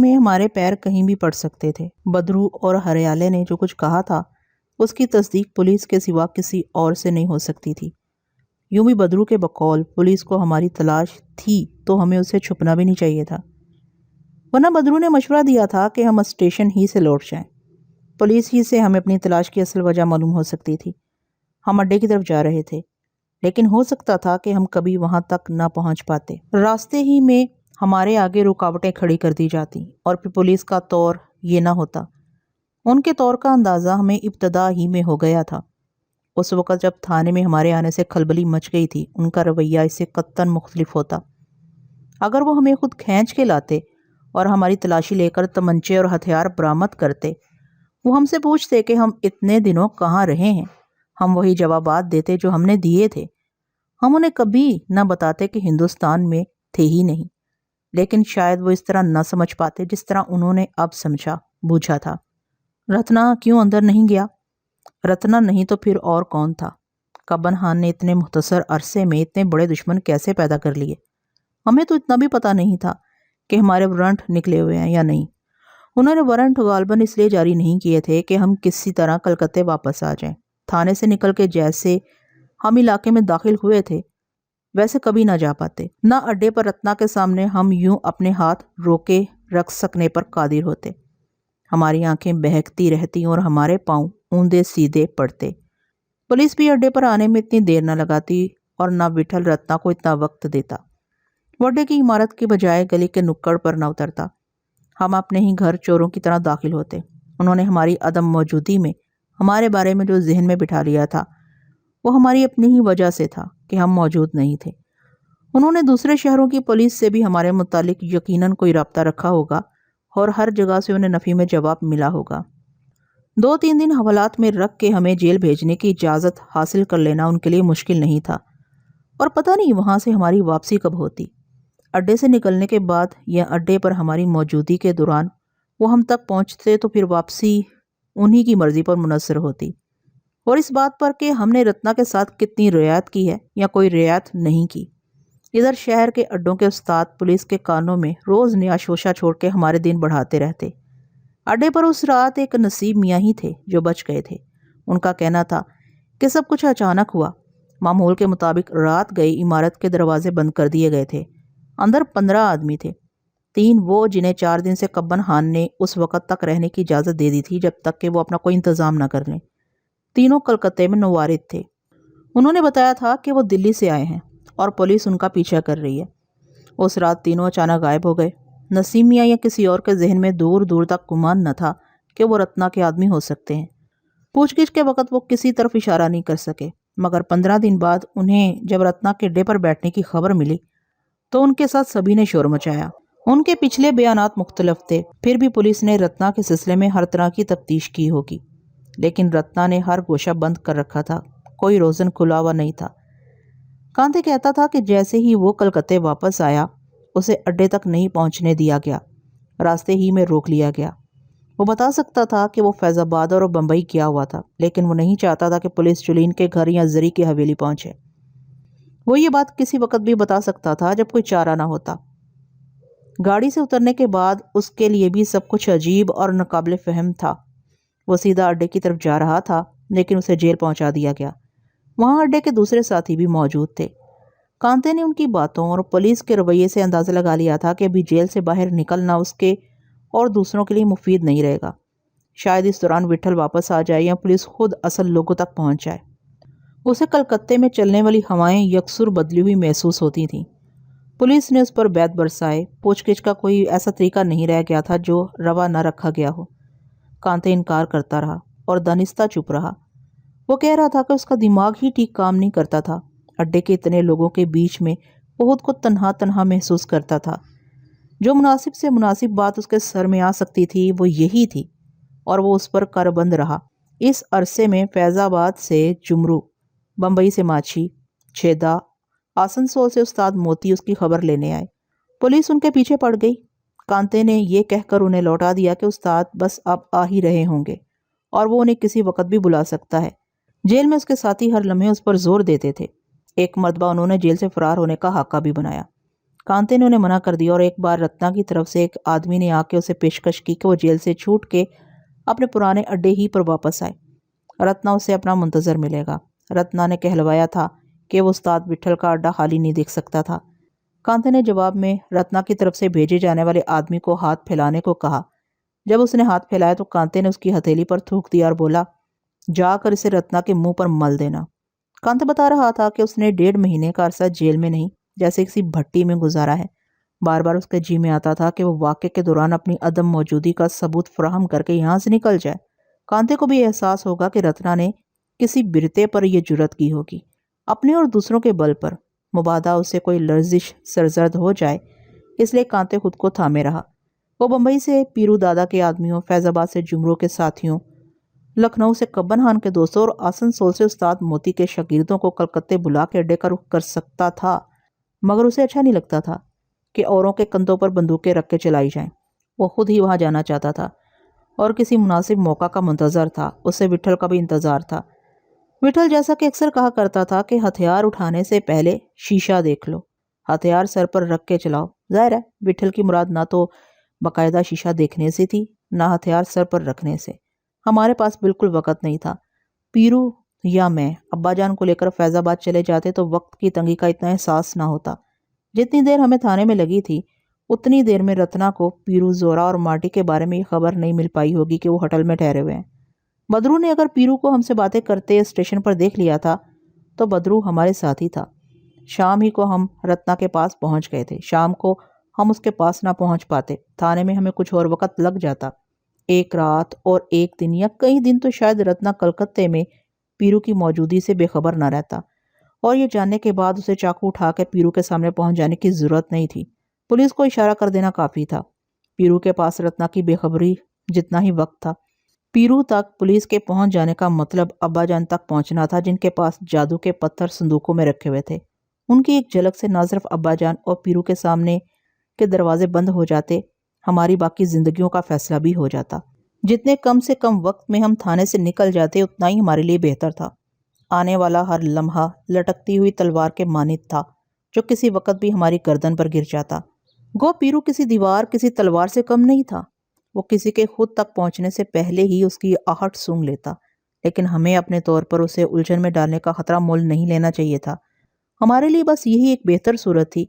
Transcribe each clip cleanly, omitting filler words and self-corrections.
میں ہمارے پیر کہیں بھی پڑ سکتے تھے۔ بدرو اور ہریالے نے جو کچھ کہا تھا اس کی تصدیق پولیس کے سوا کسی اور سے نہیں ہو سکتی تھی۔ یوں بھی بدرو کے بقول پولیس کو ہماری تلاش تھی تو ہمیں اسے چھپنا بھی نہیں چاہیے تھا، ورنہ بدرو نے مشورہ دیا تھا کہ ہم اسٹیشن ہی سے لوٹ جائیں۔ پولیس ہی سے ہمیں اپنی تلاش کی اصل وجہ معلوم ہو سکتی تھی۔ ہم اڈے کی طرف جا رہے تھے، لیکن ہو سکتا تھا کہ ہم کبھی وہاں تک نہ پہنچ پاتے۔ راستے ہی میں ہمارے آگے رکاوٹیں کھڑی کر دی جاتی اور پھر پولیس کا طور یہ نہ ہوتا۔ ان کے طور کا اندازہ ہمیں ابتدا ہی میں ہو گیا تھا۔ اس وقت جب تھانے میں ہمارے آنے سے کھلبلی مچ گئی تھی، ان کا رویہ اس سے قطعاً مختلف ہوتا۔ اگر وہ ہمیں خود کھینچ کے لاتے اور ہماری تلاشی لے کر تمنچے اور ہتھیار برآمد کرتے، وہ ہم سے پوچھتے کہ ہم اتنے دنوں کہاں رہے ہیں، ہم وہی جوابات دیتے جو ہم نے دیے تھے۔ ہم انہیں کبھی نہ بتاتے کہ ہندوستان میں تھے ہی نہیں، لیکن شاید وہ اس طرح نہ سمجھ پاتے جس طرح انہوں نے اب سمجھا بوجھا تھا۔ رتنا کیوں اندر نہیں گیا؟ رتنا نہیں تو پھر اور کون تھا؟ کبن خان نے اتنے مختصر عرصے میں اتنے بڑے دشمن کیسے پیدا کر لیے؟ ہمیں تو اتنا بھی پتہ نہیں تھا کہ ہمارے وارنٹ نکلے ہوئے ہیں یا نہیں۔ انہوں نے وارنٹ غالباً اس لیے جاری نہیں کیے تھے کہ ہم کسی طرح کلکتے واپس آ جائیں۔ تھانے سے نکل کے جیسے ہم علاقے میں داخل ہوئے تھے ویسے کبھی نہ جا پاتے، نہ اڈے پر رتنا کے سامنے ہم یوں اپنے ہاتھ روکے رکھ سکنے پر قادر ہوتے۔ ہماری آنکھیں بہکتی رہتی اور ہمارے پاؤں اوندے سیدھے پڑتے۔ پولیس بھی اڈے پر آنے میں اتنی دیر نہ لگاتی اور نہ وٹھل رتنا کو اتنا وقت دیتا۔ وہ اڈے کی عمارت کے بجائے گلی کے نکڑ پر نہ اترتا۔ ہم اپنے ہی گھر چوروں کی طرح داخل ہوتے۔ انہوں نے ہماری عدم موجودگی میں ہمارے بارے میں جو ذہن میں بٹھا لیا تھا وہ ہماری اپنی ہی وجہ سے تھا کہ ہم موجود نہیں تھے۔ انہوں نے دوسرے شہروں کی پولیس سے بھی ہمارے متعلق یقیناً کوئی رابطہ رکھا ہوگا اور ہر جگہ سے انہیں نفی میں جواب ملا ہوگا۔ 2-3 دن حوالات میں رکھ کے ہمیں جیل بھیجنے کی اجازت حاصل کر لینا ان کے لیے مشکل نہیں تھا، اور پتہ نہیں وہاں سے ہماری واپسی کب ہوتی۔ اڈے سے نکلنے کے بعد یا اڈے پر ہماری موجودگی کے دوران وہ ہم تک پہنچتے تو پھر واپسی انہی کی مرضی پر منحصر ہوتی، اور اس بات پر کہ ہم نے رتنا کے ساتھ کتنی رعایت کی ہے یا کوئی رعایت نہیں کی۔ ادھر شہر کے اڈوں کے استاد پولیس کے کانوں میں روز نیا شوشہ چھوڑ کے ہمارے دن بڑھاتے رہتے۔ اڈے پر اس رات ایک نصیب میاں ہی تھے جو بچ گئے تھے۔ ان کا کہنا تھا کہ سب کچھ اچانک ہوا۔ معمول کے مطابق رات گئی عمارت کے دروازے بند کر دیے گئے تھے۔ اندر 15 آدمی تھے۔ 3 وہ جنہیں 4 دن سے کبن خان نے اس وقت تک رہنے کی اجازت دے دی تھی جب تک کہ وہ اپنا کوئی انتظام نہ کر لیں۔ تینوں کلکتے میں نوارد تھے۔ انہوں نے بتایا تھا کہ وہ دلی سے آئے ہیں اور پولیس ان کا پیچھا کر رہی ہے۔ اس رات تینوں اچانک غائب ہو گئے۔ نسیم میاں یا کسی اور کے ذہن میں دور دور تک گمان نہ تھا کہ وہ رتنا کے آدمی ہو سکتے ہیں۔ پوچھ گچھ کے وقت وہ کسی طرف اشارہ نہیں کر سکے، مگر 15 دن بعد انہیں جب رتنا کے اڈے پر بیٹھنے کی خبر ملی تو ان کے ساتھ سبھی نے شور مچایا۔ ان کے پچھلے بیانات مختلف تھے، پھر بھی پولیس نے رتنا کے سلسلے میں ہر طرح کی تفتیش کی ہوگی، لیکن رتنا نے ہر گوشہ بند کر رکھا تھا، کوئی روزن کھلا ہوا نہیں تھا۔ کانتے کہتا تھا کہ جیسے ہی وہ کلکتے واپس آیا اسے اڈے تک نہیں پہنچنے دیا گیا، راستے ہی میں روک لیا گیا۔ وہ بتا سکتا تھا کہ وہ فیض آباد اور بمبئی کیا ہوا تھا، لیکن وہ نہیں چاہتا تھا کہ پولیس جولین کے گھر یا زری کی حویلی پہنچے۔ وہ یہ بات کسی وقت بھی بتا سکتا تھا جب کوئی چارہ نہ ہوتا۔ گاڑی سے اترنے کے بعد اس کے لیے بھی سب کچھ عجیب اور ناقابل فہم تھا۔ وہ سیدھا اڈے کی طرف جا رہا تھا، لیکن اسے جیل پہنچا دیا گیا۔ وہاں اڈے کے دوسرے ساتھی بھی موجود تھے۔ کانتے نے ان کی باتوں اور پولیس کے رویے سے اندازہ لگا لیا تھا کہ ابھی جیل سے باہر نکلنا اس کے اور دوسروں کے لیے مفید نہیں رہے گا۔ شاید اس دوران وٹھل واپس آ جائے یا پولیس خود اصل لوگوں تک پہنچ جائے۔ اسے کلکتے میں چلنے والی ہوائیں یکسر بدلی ہوئی محسوس ہوتی تھیں۔ پولیس نے اس پر بیت برسائے۔ پوچھ گچھ کا کوئی ایسا طریقہ نہیں رہ گیا تھا جو روا نہ رکھا گیا ہو۔ کانتے انکار کرتا رہا اور دانستہ چپ رہا۔ وہ کہہ رہا تھا کہ اس کا دماغ ہی ٹھیک کام نہیں کرتا تھا۔ اڈے کے اتنے لوگوں کے بیچ میں وہ خود کو تنہا تنہا محسوس کرتا تھا۔ جو مناسب سے مناسب بات اس کے سر میں آ سکتی تھی وہ یہی تھی، اور وہ اس پر کربند رہا۔ اس عرصے میں فیض آباد سے جمرو، بمبئی سے ماچھی، چھیدا، آسنسول سے استاد موتی اس کی خبر لینے آئے۔ پولیس ان کے پیچھے پڑ گئی۔ کانتے نے یہ کہہ کر انہیں لوٹا دیا کہ استاد بس اب آ ہی رہے ہوں گے اور وہ انہیں کسی وقت بھی بلا سکتا ہے۔ جیل میں اس کے ساتھی ہر لمحے اس پر زور دیتے تھے۔ ایک مرتبہ انہوں نے جیل سے فرار ہونے کا خاکہ بھی بنایا۔ کانتے نے انہیں منع کر دیا اور ایک بار رتنا کی طرف سے ایک آدمی نے آ کے اسے پیشکش کی کہ وہ جیل سے چھوٹ کے اپنے پرانے اڈے ہی پر واپس آئے۔ رتنا اسے اپنا منتظر ملے گا۔ رتنا نے کہلوایا تھا کہ وہ استاد وٹھل کا اڈا خالی نہیں دیکھ سکتا تھا۔ کانتے نے جواب میں رتنا کی طرف سے بھیجے جانے والے آدمی کو ہاتھ پھیلانے کو کہا۔ جب اس نے ہاتھ پھیلایا تو کانتے نے اس کی ہتھیلی پر تھوک دیا اور بولا، جا کر اسے رتنا کے منہ پر مل دینا۔ کانتے بتا رہا تھا کہ اس نے 1.5 مہینے کا عرصہ جیل میں نہیں، جیسے کسی بھٹی میں گزارا ہے۔ بار بار اس کے جی میں آتا تھا کہ وہ واقعے کے دوران اپنی عدم موجودگی کا ثبوت فراہم کر کے یہاں سے نکل جائے۔ کانتے کو بھی احساس ہوگا کہ رتنا نے کسی برتے پر یہ جرات کی ہوگی، اپنے اور دوسروں کے بل پر، مبادا اسے کوئی لرزش سرزد ہو جائے۔ اس لیے کانتے خود کو تھامے رہا۔ وہ بمبئی سے پیرو دادا کے آدمیوں، فیض آباد سے جمروں کے ساتھیوں، لکھنؤ سے کبن خان کے دوستوں اور آسنسول سے استاد موتی کے شاگردوں کو کلکتے بلا کے اڈے کا رخ کر سکتا تھا، مگر اسے اچھا نہیں لگتا تھا کہ اوروں کے کندھوں پر بندوقیں رکھ کے چلائی جائیں۔ وہ خود ہی وہاں جانا چاہتا تھا اور کسی مناسب موقع کا منتظر تھا۔ اسے وٹھل کا بھی انتظار تھا۔ وٹھل جیسا کہ اکثر کہا کرتا تھا کہ ہتھیار اٹھانے سے پہلے شیشہ دیکھ لو، ہتھیار سر پر رکھ کے چلاؤ۔ ظاہر ہے وٹھل کی مراد نہ تو باقاعدہ شیشہ دیکھنے سے تھی، نہ ہتھیار سر پر رکھنے سے۔ ہمارے پاس بالکل وقت نہیں تھا۔ پیرو یا میں ابا جان کو لے کر فیض آباد چلے جاتے تو وقت کی تنگی کا اتنا احساس نہ ہوتا۔ جتنی دیر ہمیں تھانے میں لگی تھی اتنی دیر میں رتنا کو پیرو، زورا اور مارٹی کے بارے میں یہ خبر نہیں مل پائی ہوگی کہ وہ ہوٹل میں ٹھہرے ہوئے ہیں۔ بدرو نے اگر پیرو کو ہم سے باتیں کرتے اسٹیشن پر دیکھ لیا تھا تو بدرو ہمارے ساتھ ہی تھا۔ شام ہی کو ہم رتنا کے پاس پہنچ گئے تھے۔ شام کو ہم اس کے پاس نہ پہنچ پاتے، تھانے میں ہمیں کچھ اور وقت لگ جاتا۔ 1 رات اور 1 دن یا کئی دن تو شاید رتنا کلکتے میں پیرو کی موجودگی سے بے خبر نہ رہتا، اور یہ جاننے کے بعد اسے چاقو اٹھا کے پیرو کے سامنے پہنچ جانے کی ضرورت نہیں تھی۔ پولیس کو اشارہ کر دینا کافی تھا۔ پیرو کے پاس رتنا کی بے خبری جتنا ہی وقت تھا۔ پیرو تک پولیس کے پہنچ جانے کا مطلب ابا جان تک پہنچنا تھا، جن کے پاس جادو کے پتھر صندوقوں میں رکھے ہوئے تھے۔ ان کی ایک جھلک سے نہ صرف ابا جان اور پیرو کے سامنے کے دروازے بند ہو جاتے، ہماری باقی زندگیوں کا فیصلہ بھی ہو جاتا۔ جتنے کم سے کم وقت میں ہم تھانے سے نکل جاتے اتنا ہی ہمارے لیے بہتر تھا۔ آنے والا ہر لمحہ لٹکتی ہوئی تلوار کے مانند تھا جو کسی وقت بھی ہماری گردن پر گر جاتا۔ گو پیرو کسی دیوار، کسی تلوار سے کم نہیں تھا۔ وہ کسی کے خود تک پہنچنے سے پہلے ہی اس کی آہٹ سونگھ لیتا، لیکن ہمیں اپنے طور پر اسے الجھن میں ڈالنے کا خطرہ مول نہیں لینا چاہیے تھا۔ ہمارے لیے بس یہی ایک بہتر صورت تھی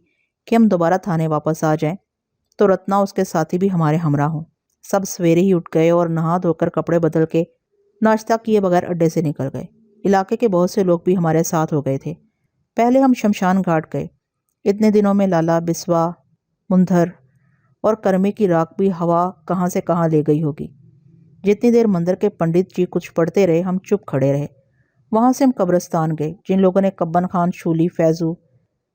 کہ ہم دوبارہ تھانے واپس آ جائیں تو رتنا اس کے ساتھی بھی ہمارے ہمراہ ہوں۔ سب سویرے ہی اٹھ گئے اور نہا دھو کر کپڑے بدل کے ناشتہ کیے بغیر اڈے سے نکل گئے۔ علاقے کے بہت سے لوگ بھی ہمارے ساتھ ہو گئے تھے۔ پہلے ہم شمشان گھاٹ گئے۔ اتنے دنوں میں لالا، بسوا، مندھر اور کرمے کی راکھ بھی ہوا کہاں سے کہاں لے گئی ہوگی۔ جتنی دیر مندر کے پنڈت جی کچھ پڑھتے رہے ہم چپ کھڑے رہے۔ وہاں سے ہم قبرستان گئے۔ جن لوگوں نے کبن خان، شولی، فیضو،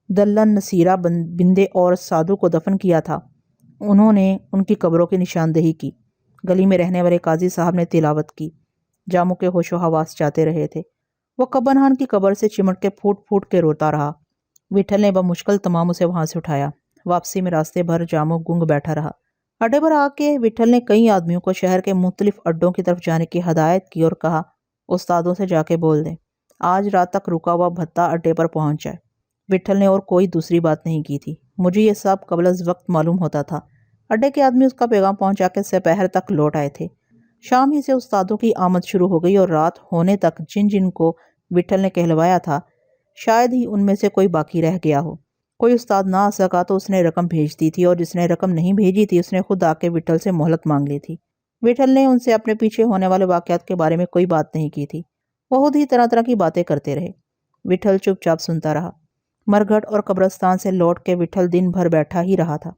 دلن، نصیرہ، بندے اور سادھو کو دفن کیا تھا انہوں نے ان کی قبروں کی نشاندہی کی۔ گلی میں رہنے والے قاضی صاحب نے تلاوت کی۔ جاموں کے ہوش و حواس جاتے رہے تھے۔ وہ کبن خان کی قبر سے چمٹ کے پھوٹ پھوٹ کے روتا رہا۔ وٹھل نے بمشکل تمام اسے وہاں سے اٹھایا۔ واپسی میں راستے بھر جاموں گنگ بیٹھا رہا۔ اڈے پر آ کے وٹھل نے کئی آدمیوں کو شہر کے مختلف اڈوں کی طرف جانے کی ہدایت کی اور کہا، استادوں سے جا کے بول دیں آج رات تک رکا ہوا بھتہ اڈے پر پہنچ جائے۔ وٹھل نے اور کوئی دوسری بات نہیں کی تھی۔ مجھے یہ سب قبل از وقت معلوم ہوتا تھا۔ اڈے کے آدمی اس کا پیغام پہنچا کے سپہر تک لوٹ آئے تھے۔ شام ہی سے استادوں کی آمد شروع ہو گئی اور رات ہونے تک جن جن کو وٹھل نے کہلوایا تھا شاید ہی ان میں سے کوئی باقی رہ گیا ہو۔ کوئی استاد نہ آ سکا تو اس نے رقم بھیج دی تھی، اور جس نے رقم نہیں بھیجی تھی اس نے خود آ کے وٹھل سے مہلت مانگ لی تھی۔ وٹھل نے ان سے اپنے پیچھے ہونے والے واقعات کے بارے میں کوئی بات نہیں کی تھی۔ وہ خود ہی طرح طرح کی باتیں کرتے رہے۔ وٹھل چپ چاپ سنتا رہا۔ مرگھٹ اور قبرستان سے لوٹ کے وٹھل دن بھر بیٹھا ہی رہا تھا،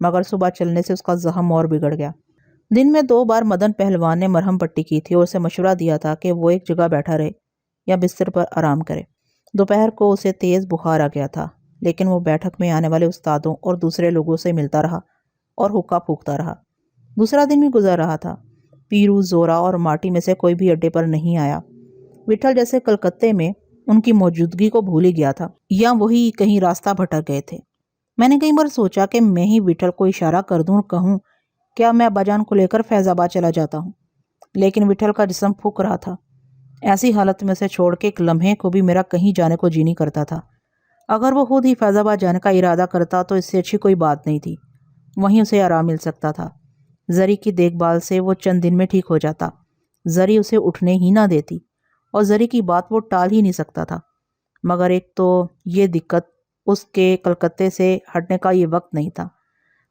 مگر صبح چلنے سے اس کا زخم اور بگڑ گیا۔ دن میں 2 بار مدن پہلوان نے مرہم پٹی کی تھی اور اسے مشورہ دیا تھا کہ وہ ایک جگہ بیٹھا رہے یا بستر پر آرام کرے۔ دوپہر کو اسے تیز بخار آ گیا تھا، لیکن وہ بیٹھک میں آنے والے استادوں اور دوسرے لوگوں سے ملتا رہا اور حقہ پھونکتا رہا۔ دوسرا دن بھی گزر رہا تھا۔ پیرو، زورا اور مارٹی میں سے کوئی بھی اڈے پر نہیں آیا۔ وٹھل جیسے کلکتے میں ان کی موجودگی کو بھول ہی گیا تھا، یا وہی کہیں راستہ بھٹک گئے تھے۔ میں نے کئی بار سوچا کہ میں ہی وٹھل کو اشارہ کر دوں اور کہوں کیا میں ابا جان کو لے کر فیض آباد چلا جاتا ہوں، لیکن وٹھل کا جسم پھک رہا تھا۔ ایسی حالت میں اسے چھوڑ کے ایک لمحے کو بھی میرا کہیں جانے کو جی نہیں کرتا تھا۔ اگر وہ خود ہی فیض آباد جانے کا ارادہ کرتا تو اس سے اچھی کوئی بات نہیں تھی، وہیں اسے آرام مل سکتا تھا۔ زری کی دیکھ بھال سے وہ چند دن میں ٹھیک ہو جاتا، زری اسے اٹھنے ہی نہ دیتی اور زری کی بات وہ ٹال ہی نہیں سکتا تھا۔ مگر ایک تو یہ دقت، اس کے کلکتے سے ہٹنے کا یہ وقت نہیں تھا،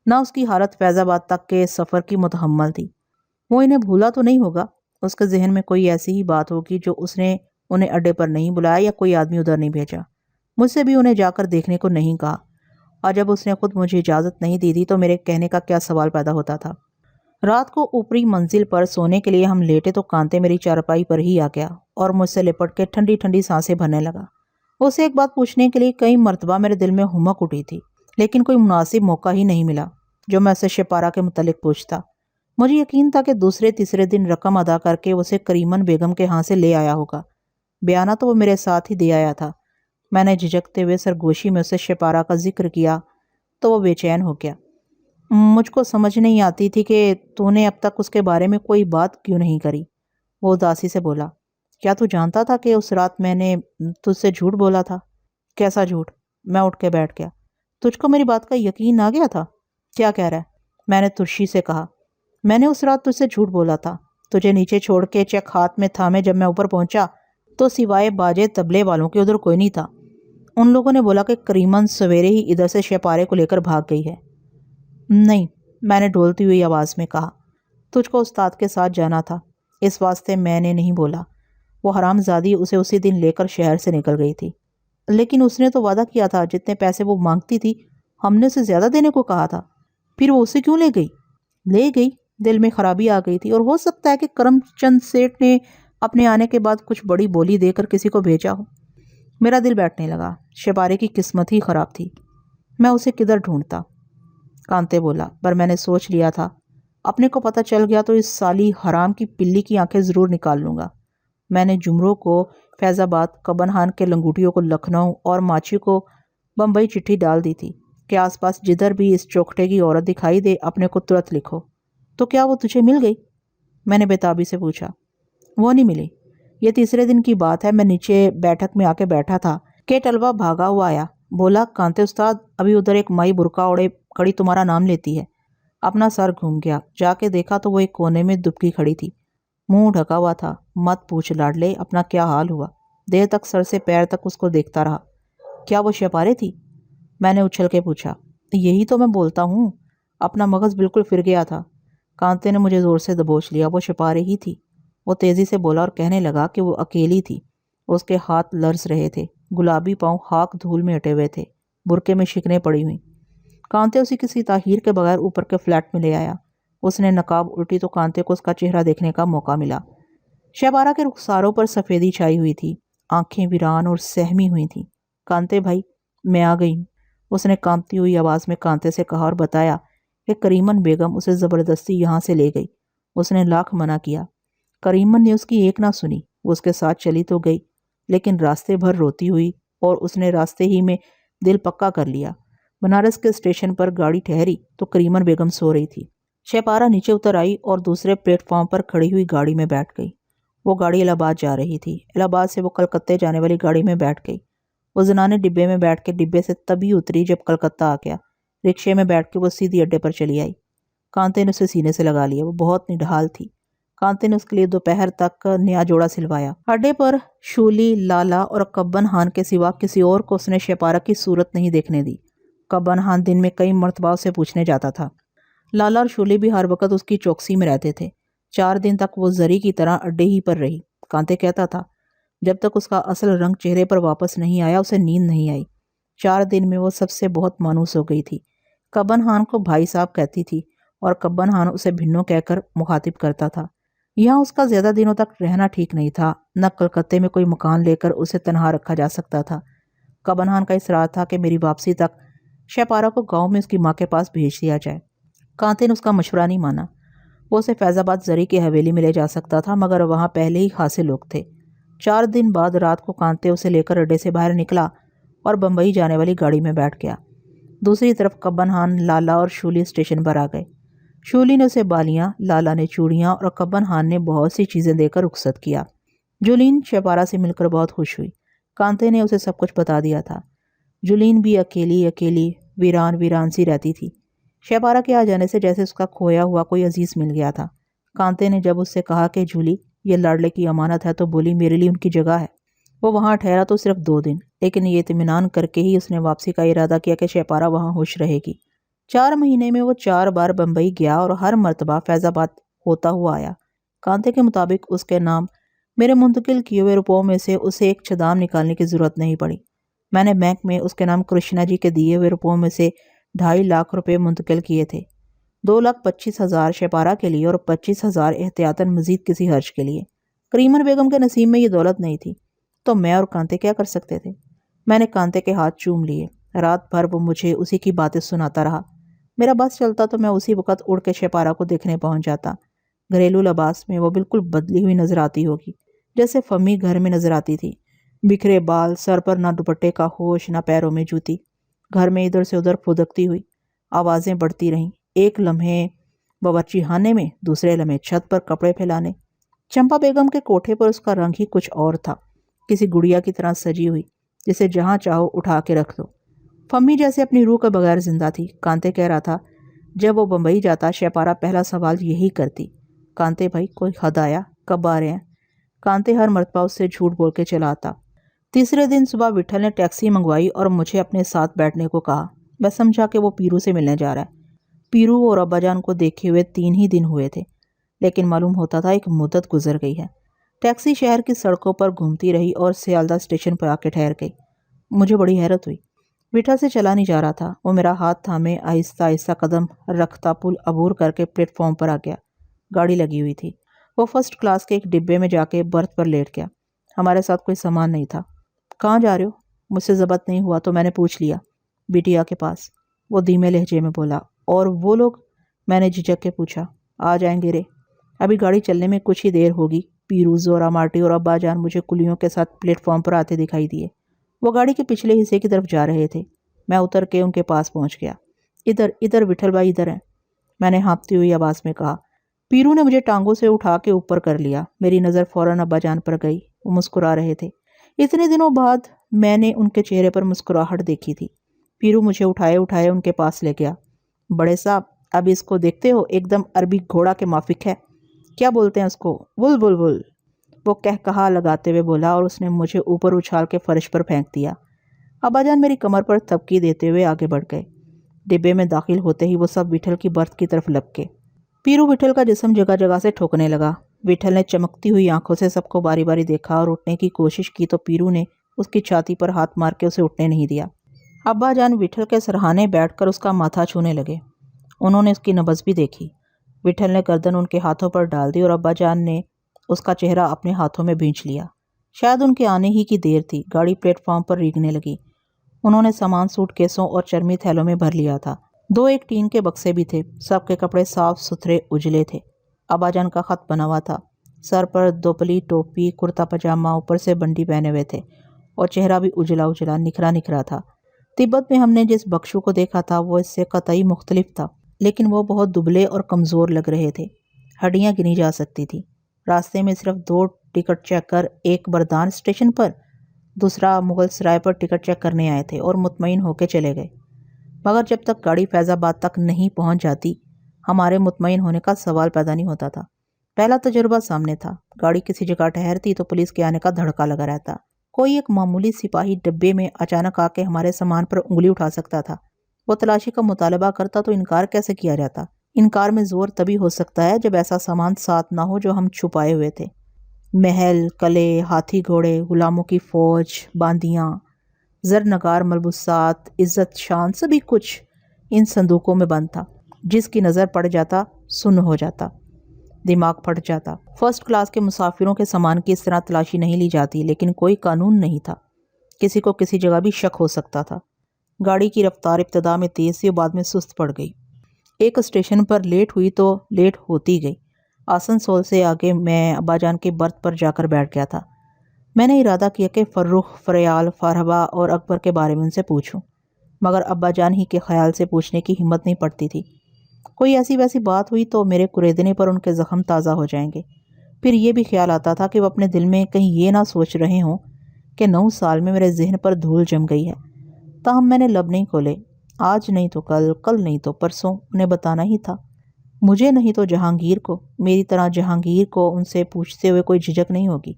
نہ اس کی حالت فیض آباد تک کے سفر کی متحمل تھی۔ وہ انہیں بھولا تو نہیں ہوگا، اس کے ذہن میں کوئی ایسی ہی بات ہوگی جو اس نے انہیں اڈے پر نہیں بلایا یا کوئی آدمی ادھر نہیں بھیجا، مجھ سے بھی انہیں جا کر دیکھنے کو نہیں کہا، اور جب اس نے خود مجھے اجازت نہیں دی تھی تو میرے کہنے کا کیا سوال پیدا ہوتا تھا۔ رات کو اوپری منزل پر سونے کے لیے ہم لیٹے تو کانتے میری چارپائی پر ہی آ گیا اور مجھ سے لپٹ کے ٹھنڈی ٹھنڈی سانسیں بھرنے لگا۔ اسے ایک بات پوچھنے کے لیے کئی مرتبہ میرے دل میں ہمک اٹھی تھی، لیکن کوئی مناسب موقع ہی نہیں ملا جو میں اسے شپارہ کے متعلق پوچھتا۔ مجھے یقین تھا کہ دوسرے تیسرے دن رقم ادا کر کے اسے کریمن بیگم کے ہاں سے لے آیا ہوگا۔ بیانہ تو وہ میرے ساتھ ہی دے آیا تھا۔ میں نے جھجکتے ہوئے سرگوشی میں اسے شپارہ کا ذکر کیا تو وہ بے چین ہو گیا۔ مجھ کو سمجھ نہیں آتی تھی کہ تو نے اب تک اس کے بارے میں کوئی بات کیوں نہیں کری، وہ اداسی سے بولا۔ کیا تو جانتا تھا کہ اس رات میں نے تجھ سے جھوٹ بولا تھا؟ کیسا جھوٹ؟ میں اٹھ کے بیٹھ گیا۔ تجھ کو میری بات کا یقین آ گیا تھا؟ کیا کہہ رہا ہے؟ میں نے ترشی سے کہا۔ میں نے اس رات تجھ سے جھوٹ بولا تھا، تجھے نیچے چھوڑ کے چیک ہاتھ میں تھامے جب میں اوپر پہنچا تو سوائے باجے تبلے والوں کے ادھر کوئی نہیں تھا۔ ان لوگوں نے بولا کہ کریمن سویرے ہی ادھر سے شپارے کو لے کر بھاگ گئی ہے۔ نہیں، میں نے ڈھولتی ہوئی آواز میں کہا، تجھ کو استاد کے ساتھ جانا تھا، اس واسطے میں نے نہیں بولا۔ وہ حرام زادی اسے اسی دن لے کر شہر سے نکل گئی تھی۔ لیکن اس نے تو وعدہ کیا تھا جتنے پیسے وہ مانگتی تھی ہم نے اسے زیادہ دینے کو کہا تھا، پھر وہ اسے کیوں لے گئی؟ لے گئی، دل میں خرابی آ گئی تھی، اور ہو سکتا ہے کہ کرم چند سیٹھ نے اپنے آنے کے بعد کچھ بڑی بولی دے کر کسی کو بھیجا ہو۔ میرا دل بیٹھنے لگا، شپارے کی قسمت ہی خراب تھی، میں اسے کدھر ڈھونڈتا؟ کانتے بولا، پر میں نے سوچ لیا تھا اپنے کو پتہ چل گیا تو اس سالی حرام کی پلی کی آنکھیں ضرور نکال لوں گا۔ میں نے جمروں کو فیض آباد، کبن خان کے لنگوٹیوں کو لکھنؤ اور ماچھی کو بمبئی چٹھی ڈال دی تھی کہ آس پاس جدھر بھی اس چوکھٹے کی عورت دکھائی دے اپنے کو ترت لکھو۔ تو کیا وہ تجھے مل گئی؟ میں نے بےتابی سے پوچھا۔ وہ نہیں ملی، یہ تیسرے دن کی بات ہے، میں نیچے بیٹھک میں آ کے بیٹھا تھا کہ طلبہ بھاگا ہوا آیا، بولا کانتے استاد ابھی ادھر ایک مائی برقع اوڑے کھڑی تمہارا نام لیتی ہے۔ اپنا سر گھوم گیا، جا کے دیکھا تو وہ ایک کونے میں دبکی کھڑی تھی، منہ ڈھکا ہوا تھا۔ مت پوچھ لاڈلے اپنا کیا حال ہوا، دیر تک سر سے پیر تک اس کو دیکھتا رہا۔ کیا وہ شپارے تھی؟ میں نے اچھل کے پوچھا۔ یہی تو میں بولتا ہوں، اپنا مغز بالکل پھر گیا تھا۔ کانتے نے مجھے زور سے دبوچ لیا، وہ شپارے ہی تھی، وہ تیزی سے بولا اور کہنے لگا کہ وہ اکیلی تھی، اس کے ہاتھ لرز رہے تھے، گلابی پاؤں خاک دھول میں اٹے ہوئے تھے، برقعے میں شکنیں پڑی ہوئیں۔ کانتے اسی کسی تاخیر کے بغیر اوپر کے فلیٹ میں لے آیا۔ اس نے نقاب الٹی تو کانتے کو اس کا چہرہ دیکھنے کا موقع ملا۔ شہبارہ کے رخساروں پر سفیدی چھائی ہوئی تھی، آنکھیں ویران اور سہمی ہوئی تھیں۔ کانتے بھائی، میں آ گئی ہوں، اس نے کانپتی ہوئی آواز میں کانتے سے کہا اور بتایا کہ کریمن بیگم اسے زبردستی یہاں سے لے گئی۔ اس نے لاکھ منع کیا، کریمن نے اس کی ایک نہ سنی، وہ اس کے ساتھ چلی تو گئی، لیکن راستے بھر روتی ہوئی، اور اس نے راستے ہی میں دل پکا کر لیا۔ بنارس کے اسٹیشن پر گاڑی ٹھہری تو کریمن بیگم سو رہی تھی۔ شہپارہ نیچے اتر آئی اور دوسرے پلیٹ فارم پر کھڑی ہوئی گاڑی میں بیٹھ گئی۔ وہ گاڑی الہ آباد جا رہی تھی، الہ آباد سے وہ کلکتے جانے والی گاڑی میں بیٹھ گئی۔ وہ زنانے ڈبے میں بیٹھ کے ڈبے سے تبھی اتری جب کلکتہ آ گیا۔ رکشے میں بیٹھ کے وہ سیدھی اڈے پر چلی آئی۔ کانتے نے اسے سینے سے لگا لیا، وہ بہت نڈھال تھی۔ کانتے نے اس کے لیے دوپہر تک نیا جوڑا سلوایا۔ اڈے پر شولی، لالا اور کبن خان کے سوا کسی اور کو اس نے شہپارہ کی صورت نہیں دیکھنے دی۔ کبن خان دن میں کئی مرتبہ اسے پوچھنے جاتا تھا۔ لالا اور شولی بھی ہر وقت اس کی چوکسی میں رہتے تھے۔ 4 دن تک وہ زری کی طرح اڈے ہی پر رہی۔ کانتے کہتا تھا جب تک اس کا اصل رنگ چہرے پر واپس نہیں آیا اسے نیند نہیں آئی۔ 4 دن میں وہ سب سے بہت مانوس ہو گئی تھی۔ کبن خان کو بھائی صاحب کہتی تھی اور کبن خان اسے بھنو کہہ کر مخاطب کرتا تھا۔ یہاں اس کا زیادہ دنوں تک رہنا ٹھیک نہیں تھا، نہ کلکتے میں کوئی مکان لے کر اسے تنہا رکھا جا سکتا تھا۔ کبن خان کا اصرار تھا کہ میری واپسی تک شہپارہ کو گاؤں میں اس کی ماں کے پاس بھیج دیا جائے۔ کانتے نے اس کا مشورہ نہیں مانا۔ وہ اسے فیض آباد زری کی حویلی میں لے جا سکتا تھا، مگر وہاں پہلے ہی خاصے لوگ تھے۔ 4 دن بعد رات کو کانتے اسے لے کر اڈے سے باہر نکلا اور بمبئی جانے والی گاڑی میں بیٹھ گیا۔ دوسری طرف کبن خان، لالا اور شولی اسٹیشن پر آ گئے۔ شولی نے اسے بالیاں، لالا نے چوڑیاں اور کبن خان نے بہت سی چیزیں دے کر رخصت کیا۔ جولین شہپارہ سے مل کر بہت خوش ہوئی۔ کانتے نے اسے سب کچھ بتا دیا تھا۔ جولین بھی اکیلی اکیلی ویران ویران سی رہتی تھی۔ شہپارہ کے آ جانے سے جیسے اس کا کھویا ہوا کوئی عزیز مل گیا تھا۔ کانتے نے جب اس سے کہا کہ جولی یہ لاڈلے کی امانت ہے تو بولی میرے لیے ان کی جگہ ہے۔ وہ وہاں ٹھہرا تو صرف 2 دن، لیکن یہ اطمینان کر کے ہی اس نے واپسی کا ارادہ کیا کہ شہپارہ وہاں خوش رہے گی۔ 4 مہینے میں وہ 4 بار بمبئی گیا اور ہر مرتبہ فیض آباد ہوتا ہوا آیا۔ کانتے کے مطابق اس کے نام میرے منتقل کیے ہوئے روپوں میں سے اسے ایک چدام نکالنے کی ضرورت نہیں پڑی۔ میں نے بینک میں اس کے نام کرشنا جی کے دیے ہوئے روپوں میں سے 2.5 لاکھ روپے منتقل کیے تھے۔ 2,25,000 شہپارہ کے لیے اور 25,000 احتیاطاً مزید کسی خرچ کے لیے۔ کریمن بیگم کے نصیب میں یہ دولت نہیں تھی تو میں اور کانتے کیا کر سکتے تھے؟ میں نے کانتے کے ہاتھ چوم لیے۔ رات بھر وہ مجھے اسی کی باتیں سناتا رہا۔ میرا بس چلتا تو میں اسی وقت اڑ کے شہپارہ کو دیکھنے پہنچ جاتا۔ گھریلو لباس میں وہ بالکل بدلی ہوئی نظر آتی ہوگی، جیسے فمی گھر میں نظر آتی تھی۔ بکھرے بال، سر پر نہ دوپٹے کا ہوش نہ پیروں میں جوتی، گھر میں ادھر سے ادھر پھدکتی ہوئی۔ آوازیں بڑھتی رہیں، ایک لمحے باورچی خانے میں، دوسرے لمحے چھت پر کپڑے پھیلانے۔ چمپا بیگم کے کوٹھے پر اس کا رنگ ہی کچھ اور تھا، کسی گڑیا کی طرح سجی ہوئی جسے جہاں چاہو اٹھا کے رکھ دو۔ فمی جیسے اپنی روح کے بغیر زندہ تھی۔ کانتے کہہ رہا تھا جب وہ بمبئی جاتا شہپارہ پہلا سوال یہی کرتی، کانتے بھائی کوئی خط آیا؟ کب آ رہے ہیں؟ کانتے ہر مرتبہ اس سے جھوٹ بول کے چلا آتا۔ تیسرے دن صبح وٹھل نے ٹیکسی منگوائی اور مجھے اپنے ساتھ بیٹھنے کو کہا۔ میں سمجھا کہ وہ پیرو سے ملنے جا رہا ہے۔ پیرو اور ابا جان کو دیکھے ہوئے 3 ہی دن ہوئے تھے، لیکن معلوم ہوتا تھا ایک مدت گزر گئی ہے۔ ٹیکسی شہر کی سڑکوں پر گھومتی رہی اور سیالدہ اسٹیشن پر آ کے ٹھہر گئی۔ مجھے بڑی حیرت ہوئی۔ وٹھل سے چلا نہیں جا رہا تھا۔ وہ میرا ہاتھ تھامے آہستہ آہستہ قدم رکھتا پل عبور کر کے پلیٹ فارم پر آ گیا۔ گاڑی لگی ہوئی تھی۔ وہ فرسٹ کلاس کے ایک ڈبے میں جا کے برتھ پر لیٹ گیا۔ ہمارے ساتھ کوئی سامان نہیں تھا۔ کہاں جا رہے ہو؟ مجھ سے ضبط نہیں ہوا تو میں نے پوچھ لیا۔ بیٹیا کے پاس، وہ دھیمے لہجے میں بولا۔ اور وہ لوگ؟ میں نے جھجک کے پوچھا۔ آ جائیں گے رے، ابھی گاڑی چلنے میں کچھ ہی دیر ہوگی۔ پیرو، زورا مارٹی اور ابا جان مجھے کلیوں کے ساتھ پلیٹ فارم پر آتے دکھائی دیے۔ وہ گاڑی کے پچھلے حصے کی طرف جا رہے تھے۔ میں اتر کے ان کے پاس پہنچ گیا۔ ادھر ادھر وٹھل بھائی ادھر ہیں، میں نے ہانپتی ہوئی آواز میں کہا۔ پیرو نے مجھے ٹانگوں سے اٹھا کے اوپر کر لیا۔ میری نظر فوراً ابا جان پر گئی۔ وہ مسکرا رہے تھے۔ اتنے دنوں بعد میں نے ان کے چہرے پر مسکراہٹ دیکھی تھی۔ پیرو مجھے اٹھائے اٹھائے ان کے پاس لے گیا۔ بڑے صاحب، اب اس کو دیکھتے ہو، ایک دم عربی گھوڑا کے مافک ہے۔ کیا بولتے ہیں اس کو؟ ول ول ول، وہ کہا لگاتے ہوئے بولا اور اس نے مجھے اوپر اچھال کے فرش پر پھینک دیا۔ ابا جان میری کمر پر تھپکی دیتے ہوئے آگے بڑھ گئے۔ ڈبے میں داخل ہوتے ہی وہ سب وٹھل کی برتھ کی طرف لپکے۔ پیرو وٹھل کا جسم جگہ جگہ سے ٹھوکنے لگا۔ وٹھل نے چمکتی ہوئی آنکھوں سے سب کو باری باری دیکھا اور اٹھنے کی کوشش کی تو پیرو نے اس کی چھاتی پر ہاتھ مار کے اسے اٹھنے نہیں دیا۔ ابا جان وٹھل کے سرہانے بیٹھ کر اس کا ماتھا چھونے لگے۔ انہوں نے اس کی نبض بھی دیکھی۔ وٹھل نے گردن ان کے ہاتھوں پر ڈال دی اور ابا جان نے اس کا چہرہ اپنے ہاتھوں میں بھینچ لیا۔ شاید ان کے آنے ہی کی دیر تھی۔ گاڑی پلیٹ فارم پر ریگنے لگی۔ انہوں نے سامان سوٹ کیسوں اور چرمی تھیلوں میں بھر لیا تھا۔ 2 ایک ٹین کے بکسے بھی تھے۔ سب کے کپڑے صاف ستھرے اجلے تھے۔ ابا جان کا خط بنا ہوا تھا۔ سر پر دوپلی ٹوپی، کرتا پاجامہ، اوپر سے بنڈی پہنے ہوئے تھے اور چہرہ بھی اجلا اجلا نکھرا نکھرا تھا۔ تبت میں ہم نے جس بخشو کو دیکھا تھا وہ اس سے قطعی مختلف تھا، لیکن وہ بہت دبلے اور کمزور لگ رہے تھے۔ ہڈیاں گنی جا سکتی تھی۔ راستے میں صرف 2 ٹکٹ چیکر، ایک بردان اسٹیشن پر، دوسرا مغل سرائے پر ٹکٹ چیک کرنے آئے تھے اور مطمئن ہو کے چلے گئے۔ مگر جب تک گاڑی فیض آباد تک نہیں پہنچ جاتی ہمارے مطمئن ہونے کا سوال پیدا نہیں ہوتا تھا۔ پہلا تجربہ سامنے تھا۔ گاڑی کسی جگہ ٹھہرتی تو پولیس کے آنے کا دھڑکا لگا رہتا۔ کوئی ایک معمولی سپاہی ڈبے میں اچانک آ کے ہمارے سامان پر انگلی اٹھا سکتا تھا۔ وہ تلاشی کا مطالبہ کرتا تو انکار کیسے کیا جاتا؟ انکار میں زور تبھی ہو سکتا ہے جب ایسا سامان ساتھ نہ ہو جو ہم چھپائے ہوئے تھے۔ محل، قلعے، ہاتھی گھوڑے، غلاموں کی فوج، باندیاں، زرنگار ملبوسات، عزت شان، سبھی کچھ ان صندوقوں میں بند تھا۔ جس کی نظر پڑ جاتا سن ہو جاتا، دماغ پھٹ جاتا۔ فرسٹ کلاس کے مسافروں کے سامان کی اس طرح تلاشی نہیں لی جاتی، لیکن کوئی قانون نہیں تھا۔ کسی کو کسی جگہ بھی شک ہو سکتا تھا۔ گاڑی کی رفتار ابتدا میں تیز تھی اور بعد میں سست پڑ گئی۔ ایک اسٹیشن پر لیٹ ہوئی تو لیٹ ہوتی گئی۔ آسنسول سے آگے میں ابا جان کے برتھ پر جا کر بیٹھ گیا تھا۔ میں نے ارادہ کیا کہ فرخ، فریال، فارہبہ اور اکبر کے بارے میں ان سے پوچھوں، مگر ابا جان ہی کے خیال سے پوچھنے کی ہمت نہیں پڑتی تھی۔ کوئی ایسی ویسی بات ہوئی تو میرے کریدنے پر ان کے زخم تازہ ہو جائیں گے۔ پھر یہ بھی خیال آتا تھا کہ وہ اپنے دل میں کہیں یہ نہ سوچ رہے ہوں کہ 9 سال میں میرے ذہن پر دھول جم گئی ہے۔ تاہم میں نے لب نہیں کھولے۔ آج نہیں تو کل، کل نہیں تو پرسوں انہیں بتانا ہی تھا۔ مجھے نہیں تو جہانگیر کو، میری طرح جہانگیر کو ان سے پوچھتے ہوئے کوئی جھجک نہیں ہوگی،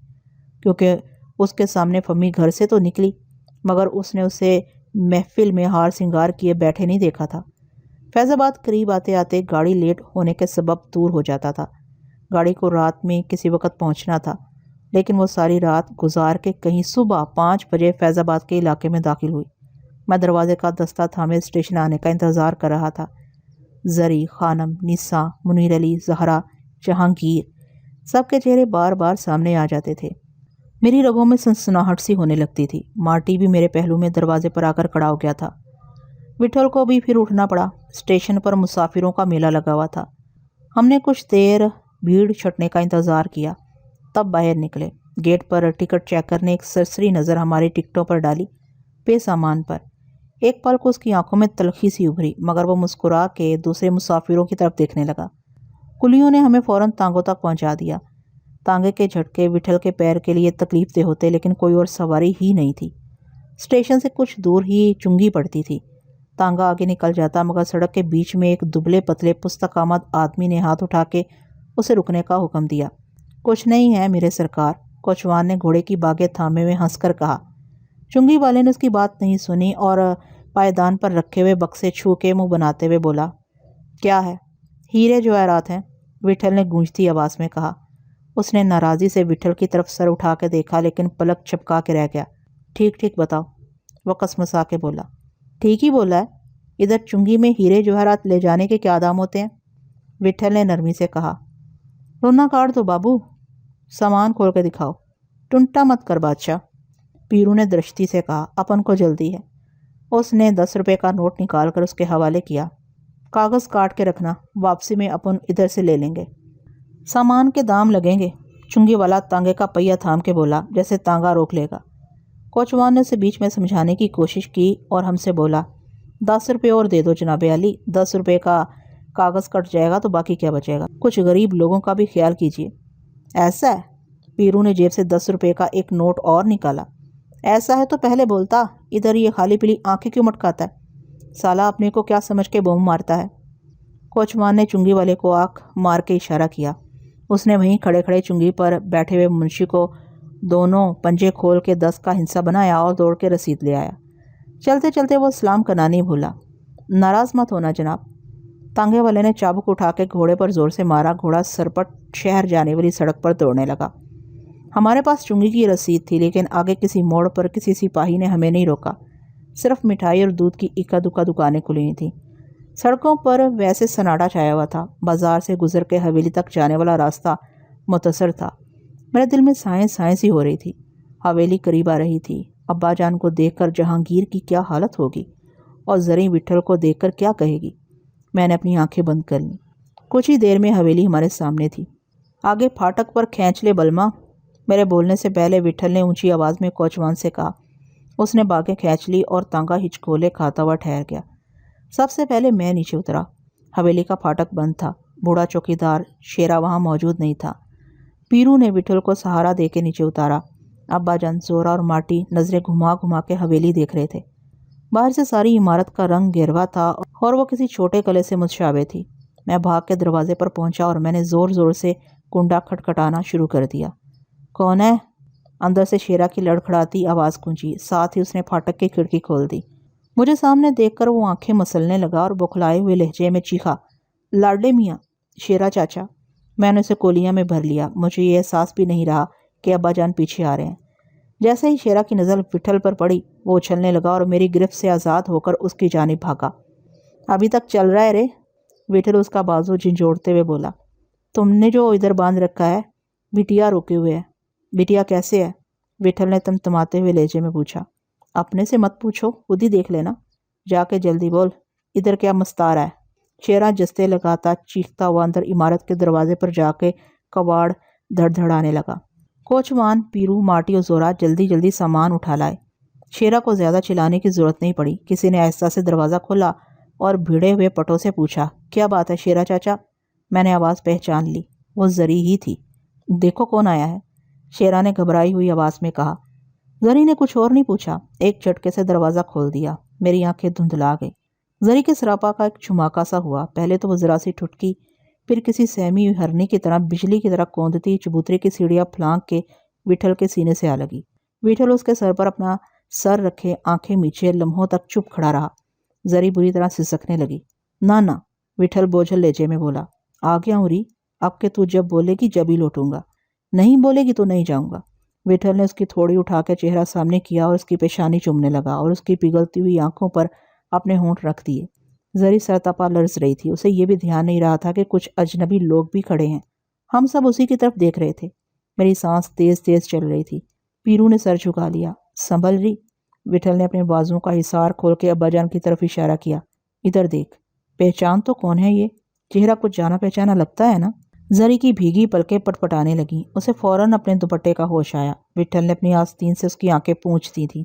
کیونکہ اس کے سامنے فمی گھر سے تو نکلی، مگر اس نے اسے محفل میں ہار سنگار کیے بیٹھے نہیں دیکھا تھا۔ فیض آباد قریب آتے آتے گاڑی لیٹ ہونے کے سبب دور ہو جاتا تھا۔ گاڑی کو رات میں کسی وقت پہنچنا تھا، لیکن وہ ساری رات گزار کے کہیں صبح 5 بجے فیض آباد کے علاقے میں داخل ہوئی۔ میں دروازے کا دستہ تھامے اسٹیشن آنے کا انتظار کر رہا تھا۔ زری، خانم، نسا، منیر علی، زہرا، جہانگیر، سب کے چہرے بار بار سامنے آ جاتے تھے۔ میری رگوں میں سنسناہٹ سی ہونے لگتی تھی۔ مارٹی بھی میرے پہلو میں دروازے پر آ کر کھڑا ہو گیا تھا۔ وٹھل کو بھی پھر اٹھنا پڑا۔ اسٹیشن پر مسافروں کا میلہ لگا ہوا تھا۔ ہم نے کچھ دیر بھیڑ چھٹنے کا انتظار کیا، تب باہر نکلے۔ گیٹ پر ٹکٹ چیکر نے ایک سرسری نظر ہماری ٹکٹوں پر ڈالی، پے سامان پر۔ ایک پل کو اس کی آنکھوں میں تلخی سی ابھری، مگر وہ مسکرا کے دوسرے مسافروں کی طرف دیکھنے لگا۔ کلیوں نے ہمیں فوراً تانگوں تک پہنچا دیا۔ تانگے کے جھٹکے وٹھل کے پیر کے لیے تکلیف دہ ہوتے، لیکن کوئی اور سواری ہی نہیں تھی۔ اسٹیشن سے کچھ دور ہی چنگی پڑتی تھی۔ تانگا آگے نکل جاتا، مگر سڑک کے بیچ میں ایک دبلے پتلے پستک آمد آدمی نے ہاتھ اٹھا کے اسے رکنے کا حکم دیا۔ کچھ نہیں ہے میرے سرکار، کوچوان نے گھوڑے کی باگیں تھامے ہوئے ہنس کر کہا۔ چنگی والے نے اس کی بات نہیں سنی اور پائیدان پر رکھے ہوئے بکسے چھو کے منہ بناتے ہوئے بولا، کیا ہے؟ ہیرے جواہرات ہیں، وٹھل نے گونجتی آواز میں کہا۔ اس نے ناراضی سے وٹھل کی طرف سر اٹھا کے دیکھا، لیکن پلک چھپکا کے رہ گیا۔ ٹھیک ٹھیک بتاؤ، وہ کسمسا کے بولا۔ ٹھیک ہی بولا ہے، ادھر چنگی میں ہیرے جواہرات لے جانے کے کیا دام ہوتے ہیں؟ وٹھل نے نرمی سے کہا۔ رونا کاٹ دو بابو، سامان کھول کے دکھاؤ، ٹنٹا مت کر بادشاہ، پیرو نے درشتی سے کہا۔ اپن کو جلدی ہے۔ اس نے 10 روپے کا نوٹ نکال کر اس کے حوالے کیا۔ کاغذ کاٹ کے رکھنا، واپسی میں اپن ادھر سے لے لیں گے۔ سامان کے دام لگیں گے، چنگی والا تانگے کا پہیہ تھام کے بولا، جیسے تانگا روک لے گا۔ کوچوان نے اسے بیچ میں سمجھانے کی کوشش کی اور ہم سے بولا، 10 روپے اور دے دو جناب عالی، 10 روپے کا کاغذ کٹ جائے گا تو باقی کیا بچے گا؟ کچھ غریب لوگوں کا بھی خیال کیجیے۔ ایسا ہے؟ پیرو نے جیب سے 10 روپے کا ایک نوٹ اور نکالا۔ ایسا ہے تو پہلے بولتا، ادھر یہ خالی پلی آنکھیں کیوں مٹکاتا ہے؟ سالہ اپنے کو کیا سمجھ کے بوم مارتا ہے؟ کوچوان نے چنگی والے کو آنکھ مار کے اشارہ کیا۔ اس نے وہیں کھڑے کھڑے چنگی پر بیٹھے ہوئے منشی کو دونوں پنجے کھول کے 10 کا ہنسا بنایا اور دوڑ کے رسید لے آیا۔ چلتے چلتے وہ سلام کرنا نہیں بھولا۔ ناراض مت ہونا جناب۔ تانگے والے نے چابک اٹھا کے گھوڑے پر زور سے مارا۔ گھوڑا سرپٹ شہر جانے والی سڑک پر دوڑنے لگا۔ ہمارے پاس چنگی کی رسید تھی، لیکن آگے کسی موڑ پر کسی سپاہی نے ہمیں نہیں روکا۔ صرف مٹھائی اور دودھ کی اکا دکا دکانیں کھلی ہوئی تھیں۔ سڑکوں پر ویسے سناٹا چھایا ہوا تھا۔ بازار سے گزر کے حویلی تک جانے والا راستہ متصر تھا۔ میرے دل میں سائیں سائیں سی ہو رہی تھی۔ حویلی قریب آ رہی تھی۔ ابا جان کو دیکھ کر جہانگیر کی کیا حالت ہوگی، اور زریں وٹھل کو دیکھ کر کیا کہے گی؟ میں نے اپنی آنکھیں بند کر لیں۔ کچھ ہی دیر میں حویلی ہمارے سامنے تھی۔ آگے پھاٹک پر کھینچ لے بلما، میرے بولنے سے پہلے وٹھل نے اونچی آواز میں کوچوان سے کہا۔ اس نے باگیں کھینچ لی اور تانگا ہچکولے کھاتا ہوا ٹھہر گیا۔ سب سے پہلے میں نیچے اترا۔ حویلی کا پھاٹک بند تھا۔ بوڑھا چوکیدار شیرا وہاں موجود نہیں تھا۔ پیرو نے وٹھل کو سہارا دے کے نیچے اتارا۔ ابا جان، زورا اور مارٹی نظریں گھما گھما کے حویلی دیکھ رہے تھے۔ باہر سے ساری عمارت کا رنگ گہروا تھا اور وہ کسی چھوٹے قلعے سے متشابہ تھی۔ میں بھاگ کے دروازے پر پہنچا اور میں نے زور زور سے کنڈا کھٹکھٹانا شروع کر دیا۔ کون ہے؟ اندر سے شیرا کی لڑکھڑاتی آواز گونجی، ساتھ ہی اس نے پھاٹک کی کھڑکی کھول دی۔ مجھے سامنے دیکھ کر وہ آنکھیں مسلنے لگا اور بکھلائے ہوئے لہجے میں چیخا، لاڈلے میاں، شیرا چاچا۔ میں نے اسے کولیاں میں بھر لیا۔ مجھے یہ احساس بھی نہیں رہا کہ ابا جان پیچھے آ رہے ہیں۔ جیسے ہی شیرا کی نظر وٹھل پر پڑی، وہ اچھلنے لگا اور میری گرفت سے آزاد ہو کر اس کی جانب بھاگا۔ ابھی تک چل رہا ہے رے؟ وٹھل اس کا بازو جھنجھوڑتے ہوئے بولا۔ تم نے جو ادھر باندھ رکھا ہے؟ بٹیا روکے ہوئے ہے۔ بٹیا کیسے ہے؟ وٹھل نے تمتماتے ہوئے لہجے میں پوچھا۔ اپنے سے مت پوچھو، خود ہی دیکھ لینا۔ جا کے جلدی بول، ادھر کیا مستار ہے؟ شیرا جستے لگاتا چیختا ہوا اندر عمارت کے دروازے پر جا کے کواڑ دھڑ دھڑانے لگا۔ کوچوان، پیرو، مارٹی اور زورا جلدی جلدی سامان اٹھا لائے۔ شیرا کو زیادہ چلانے کی ضرورت نہیں پڑی۔ کسی نے آہستہ سے دروازہ کھولا اور بھیڑے ہوئے پٹوں سے پوچھا، کیا بات ہے شیرا چاچا؟ میں نے آواز پہچان لی، وہ زری ہی تھی۔ دیکھو کون آیا ہے، شیرا نے گھبرائی ہوئی آواز میں کہا۔ زری نے کچھ اور نہیں پوچھا، ایک جھٹکے سے دروازہ کھول دیا۔ میری آنکھیں دھندلا گئی۔ زری کے سراپا کا ایک چھماکا سا ہوا۔ پہلے تو وہ ذرا سی ٹھٹکی، پھر کسی سہمی ہوئی ہرنی کی طرح بجلی کی طرح کوندتی چبوترے کی سیڑھیاں پھلانگ کے وٹھل کے سینے سے آ لگی۔ وٹھل اس کے سر پر اپنا سر رکھے آنکھیں میچے لمحوں تک چپ کھڑا رہا۔ زری بری طرح سسکنے لگی۔ نہ وٹھل بوجھل لہجے میں بولا، آ گیا ہوں ری، اب کہ تو جب بولے گی جب ہی لوٹوں گا، نہیں بولے گی تو نہیں جاؤں گا۔ وٹھل نے اس کی تھوڑی اٹھا کے چہرہ سامنے کیا اور اس کی پیشانی چومنے لگا اور اس کی پگھلتی ہوئی آنکھوں پر اپنے ہونٹ رکھ دیے۔ زری سرتپا لرز رہی تھی۔ اسے یہ بھی دھیان نہیں رہا تھا کہ کچھ اجنبی لوگ بھی کھڑے ہیں۔ ہم سب اسی کی طرف دیکھ رہے تھے۔ میری سانس تیز تیز چل رہی تھی۔ پیرو نے سر جھکا لیا۔ سنبھل ری، وٹھل نے اپنے بازوؤں کا حصار کھول کے ابا جان کی طرف اشارہ کیا۔ ادھر دیکھ، پہچان تو کون ہے یہ؟ چہرہ کچھ جانا پہچانا لگتا ہے نا؟ زری کی بھیگی پلکیں پٹ پٹانے لگیں۔ اسے فوراً اپنے دوپٹے کا ہوش آیا۔ وٹھل نے اپنی آستین سے اس کی آنکھیں پونچھ دی تھی۔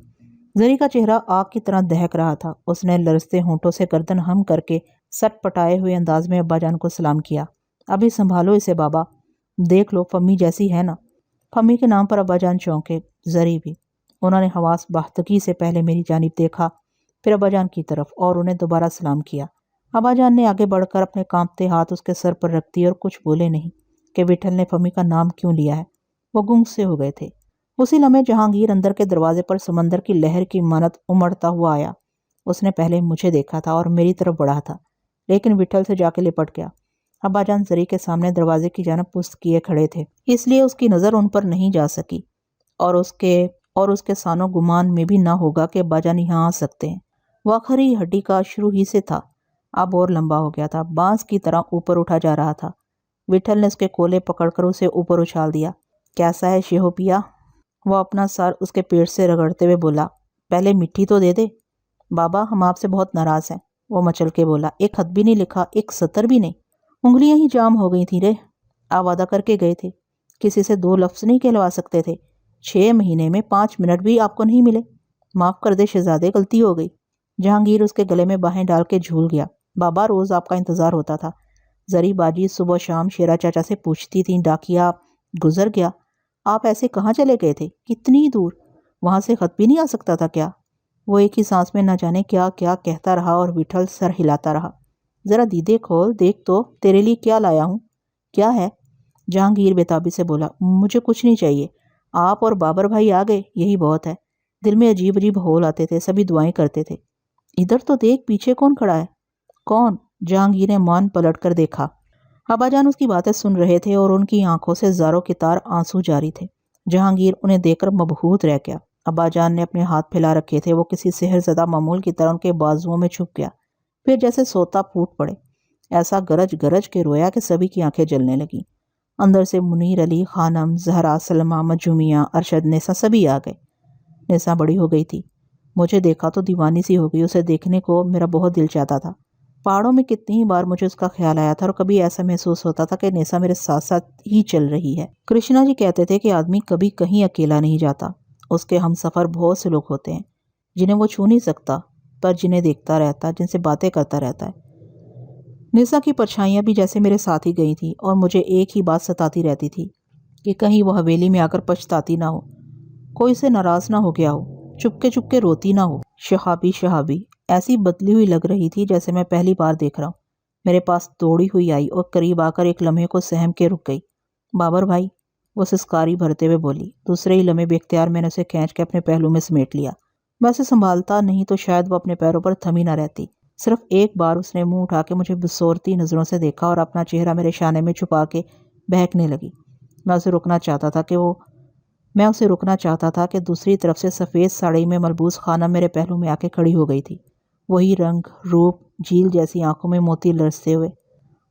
زری کا چہرہ آگ کی طرح دہک رہا تھا۔ اس نے لرزتے ہونٹوں سے گردن ہم کر کے سٹ پٹائے ہوئے انداز میں ابا جان کو سلام کیا۔ ابھی سنبھالو اسے بابا، دیکھ لو پھمی جیسی ہے نا۔ پھمی کے نام پر ابا جان چونکے، زری بھی۔ انہوں نے حواس باختگی سے پہلے میری جانب دیکھا، پھر ابا جان کی طرف، اور انہیں دوبارہ سلام کیا۔ ابا جان نے آگے بڑھ کر اپنے کانپتے ہاتھ اس کے سر پر رکھ دیے اور کچھ بولے نہیں کہ وٹھل نے پھمی کا نام کیوں لیا ہے۔ وہ گنگ سے ہو گئے تھے۔ اسی لمحے جہانگیر اندر کے دروازے پر سمندر کی لہر کی مانند امڑتا ہوا آیا۔ اس نے پہلے مجھے دیکھا تھا اور میری طرف بڑھا تھا، لیکن وٹھل سے جا کے لپٹ گیا۔ ابا جان زری کے سامنے دروازے کی جانب پست کیے کھڑے تھے، اس لیے اس کی نظر ان پر نہیں جا سکی، اور اس کے سانو گمان میں بھی نہ ہوگا کہ ابا جان یہاں آ سکتے ہیں۔ وہ آخری ہڈی کا شروع ہی سے تھا، اب اور لمبا ہو گیا تھا، بانس کی طرح اوپر اٹھا جا رہا تھا۔ وٹھل نے اس کے کولے پکڑ کر اسے اوپر اچھال دیا۔ کیسا ہے شیہو پیا؟ وہ اپنا سر اس کے پیٹ سے رگڑتے ہوئے بولا۔ پہلے مٹھی تو دے دے۔ بابا ہم آپ سے بہت ناراض ہیں، وہ مچل کے بولا۔ ایک خط بھی نہیں لکھا، ایک سطر بھی نہیں۔ انگلیاں ہی جام ہو گئی تھیں رے، آپ وعدہ کر کے گئے تھے، کسی سے 2 لفظ نہیں کہلوا سکتے تھے۔ 6 مہینے میں 5 منٹ بھی آپ کو نہیں ملے۔ معاف کر دے شہزادے، غلطی ہو گئی۔ جہانگیر اس کے گلے میں باہیں ڈال کے جھول گیا۔ بابا روز آپ کا انتظار ہوتا تھا، زری باجی صبح و شام شیرا چاچا سے پوچھتی تھیں، ڈاکیا گزر گیا، آپ ایسے کہاں چلے گئے تھے؟ کتنی دور؟ وہاں سے خط بھی نہیں آ سکتا تھا کیا؟ وہ ایک ہی سانس میں نہ جانے کیا کیا کہتا رہا اور وٹھل سر ہلاتا رہا۔ ذرا دیدے کھول، دیکھ تو تیرے لیے کیا لایا ہوں۔ کیا ہے؟ جہانگیر بےتابی سے بولا۔ مجھے کچھ نہیں چاہیے، آپ اور بابر بھائی آ گئے یہی بہت ہے۔ دل میں عجیب عجیب ہول آتے تھے، سبھی دعائیں کرتے تھے۔ ادھر تو دیکھ، پیچھے کون کھڑا ہے؟ کون؟ جہانگیر نے مان پلٹ کر دیکھا۔ ابا جان اس کی باتیں سن رہے تھے اور ان کی آنکھوں سے زاروں کی طار آنسو جاری تھے۔ جہانگیر انہیں دیکھ کر مبہوت رہ گیا۔ ابا جان نے اپنے ہاتھ پھیلا رکھے تھے، وہ کسی سحر زدہ معمول کی طرح ان کے بازوؤں میں چھپ گیا، پھر جیسے سوتا پھوٹ پڑے، ایسا گرج گرج کے رویا کہ سبھی کی آنکھیں جلنے لگیں۔ اندر سے منیر علی، خانم، زہرا، سلمہ، مجومیہ، ارشد، نیسا سبھی آ گئے۔ نیسا بڑی ہو گئی تھی، مجھے دیکھا تو دیوانی سی ہو گئی۔ اسے دیکھنے کو میرا بہت دل چاہتا تھا۔ پہاڑوں میں کتنی ہی بار مجھے اس کا خیال آیا تھا اور کبھی ایسا محسوس ہوتا تھا کہ نیسا میرے ساتھ ساتھ ہی چل رہی ہے۔ کرشنا جی کہتے تھے کہ آدمی کبھی کہیں اکیلا نہیں جاتا، اس کے ہم سفر بہت سے لوگ ہوتے ہیں جنہیں وہ چھو نہیں سکتا، پر جنہیں دیکھتا رہتا، جن سے باتیں کرتا رہتا ہے۔ نیسا کی پرچھائیاں بھی جیسے میرے ساتھ ہی گئی تھیں، اور مجھے ایک ہی بات ستاتی رہتی تھی کہ کہیں وہ حویلی میں آ کر پچھتاتی نہ ہو، کوئی سے ناراض نہ ہو گیا ہو، چپکے روتی نہ ہو۔ شہابی ایسی بدلی ہوئی لگ رہی تھی جیسے میں پہلی بار دیکھ رہا ہوں۔ میرے پاس دوڑی ہوئی آئی اور قریب آ کر ایک لمحے کو سہم کے رک گئی۔ بابر بھائی، وہ سسکاری بھرتے ہوئے بولی۔ دوسرے ہی لمحے بے اختیار میں نے اسے کھینچ کے اپنے پہلو میں سمیٹ لیا۔ ویسے سنبھالتا نہیں تو شاید وہ اپنے پیروں پر تھمی نہ رہتی۔ صرف ایک بار اس نے منہ اٹھا کے مجھے بسورتی نظروں سے دیکھا اور اپنا چہرہ میرے شانے میں چھپا کے بہکنے لگی۔ میں اسے رکنا چاہتا تھا کہ دوسری طرف سے سفید ساڑی میں ملبوس خانم میرے پہلو میں آ کے کھڑی ہو گئی تھی، وہی رنگ، روپ، جھیل جیسی آنکھوں میں موتی لرزتے ہوئے۔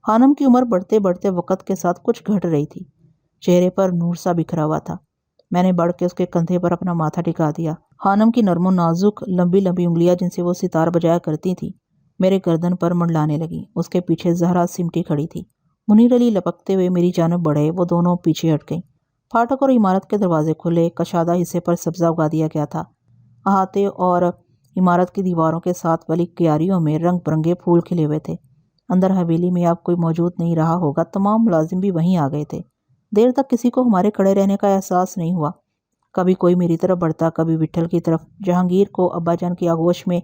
خانم کی عمر بڑھتے بڑھتے وقت کے ساتھ کچھ گھٹ رہی تھی، چہرے پر نور سا بکھرا ہوا تھا۔ میں نے بڑھ کے اس کے کندھے پر اپنا ماتھا ٹکا دیا۔ خانم کی نرم و نازک لمبی لمبی انگلیاں جن سے وہ ستار بجایا کرتی تھی میرے گردن پر منڈلانے لگیں۔ اس کے پیچھے زہرا سمٹی کھڑی تھی۔ منیر علی لپکتے ہوئے میری جانب بڑھے، وہ دونوں پیچھے ہٹ گئیں۔ پھاٹک اور عمارت کے دروازے کھلے، کشادہ حصے پر سبزہ اگا دیا گیا تھا۔ احاطے اور عمارت کی دیواروں کے ساتھ والی کیاریوں میں رنگ برنگے پھول کھلے ہوئے تھے۔ اندر حویلی میں اب کوئی موجود نہیں رہا ہوگا، تمام ملازم بھی وہیں آ گئے تھے۔ دیر تک کسی کو ہمارے کھڑے رہنے کا احساس نہیں ہوا۔ کبھی کوئی میری طرف بڑھتا، کبھی وٹھل کی طرف۔ جہانگیر کو ابا جان کی آغوش میں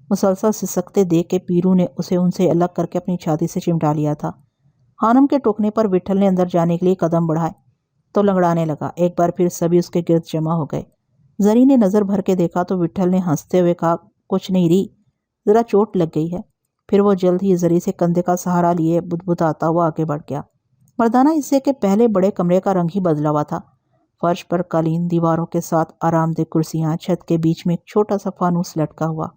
مسلسل سسکتے دیکھ کے پیرو نے اسے ان سے الگ کر کے اپنی چھاتی سے چمٹا لیا تھا۔ خانم کے ٹوکنے پر وٹھل نے اندر جانے کے لیے قدم بڑھائے تو لنگڑانے لگا۔ ایک بار پھر سبھی اس کے گرد جمع ہو گئے۔ زری نے نظر بھر کے دیکھا تو وٹھل نے ہنستے ہوئے کہا، کچھ نہیں ری، ذرا چوٹ لگ گئی ہے۔ پھر وہ جلد ہی زری سے کندھے کا سہارا لیے بدبداتا ہوا آگے بڑھ گیا۔ مردانہ حصے کے پہلے بڑے کمرے کا رنگ ہی بدلا ہوا تھا۔ فرش پر قالین، دیواروں کے ساتھ آرام دہ کرسیاں، چھت کے بیچ میں ایک چھوٹا سا فانوس لٹکا ہوا۔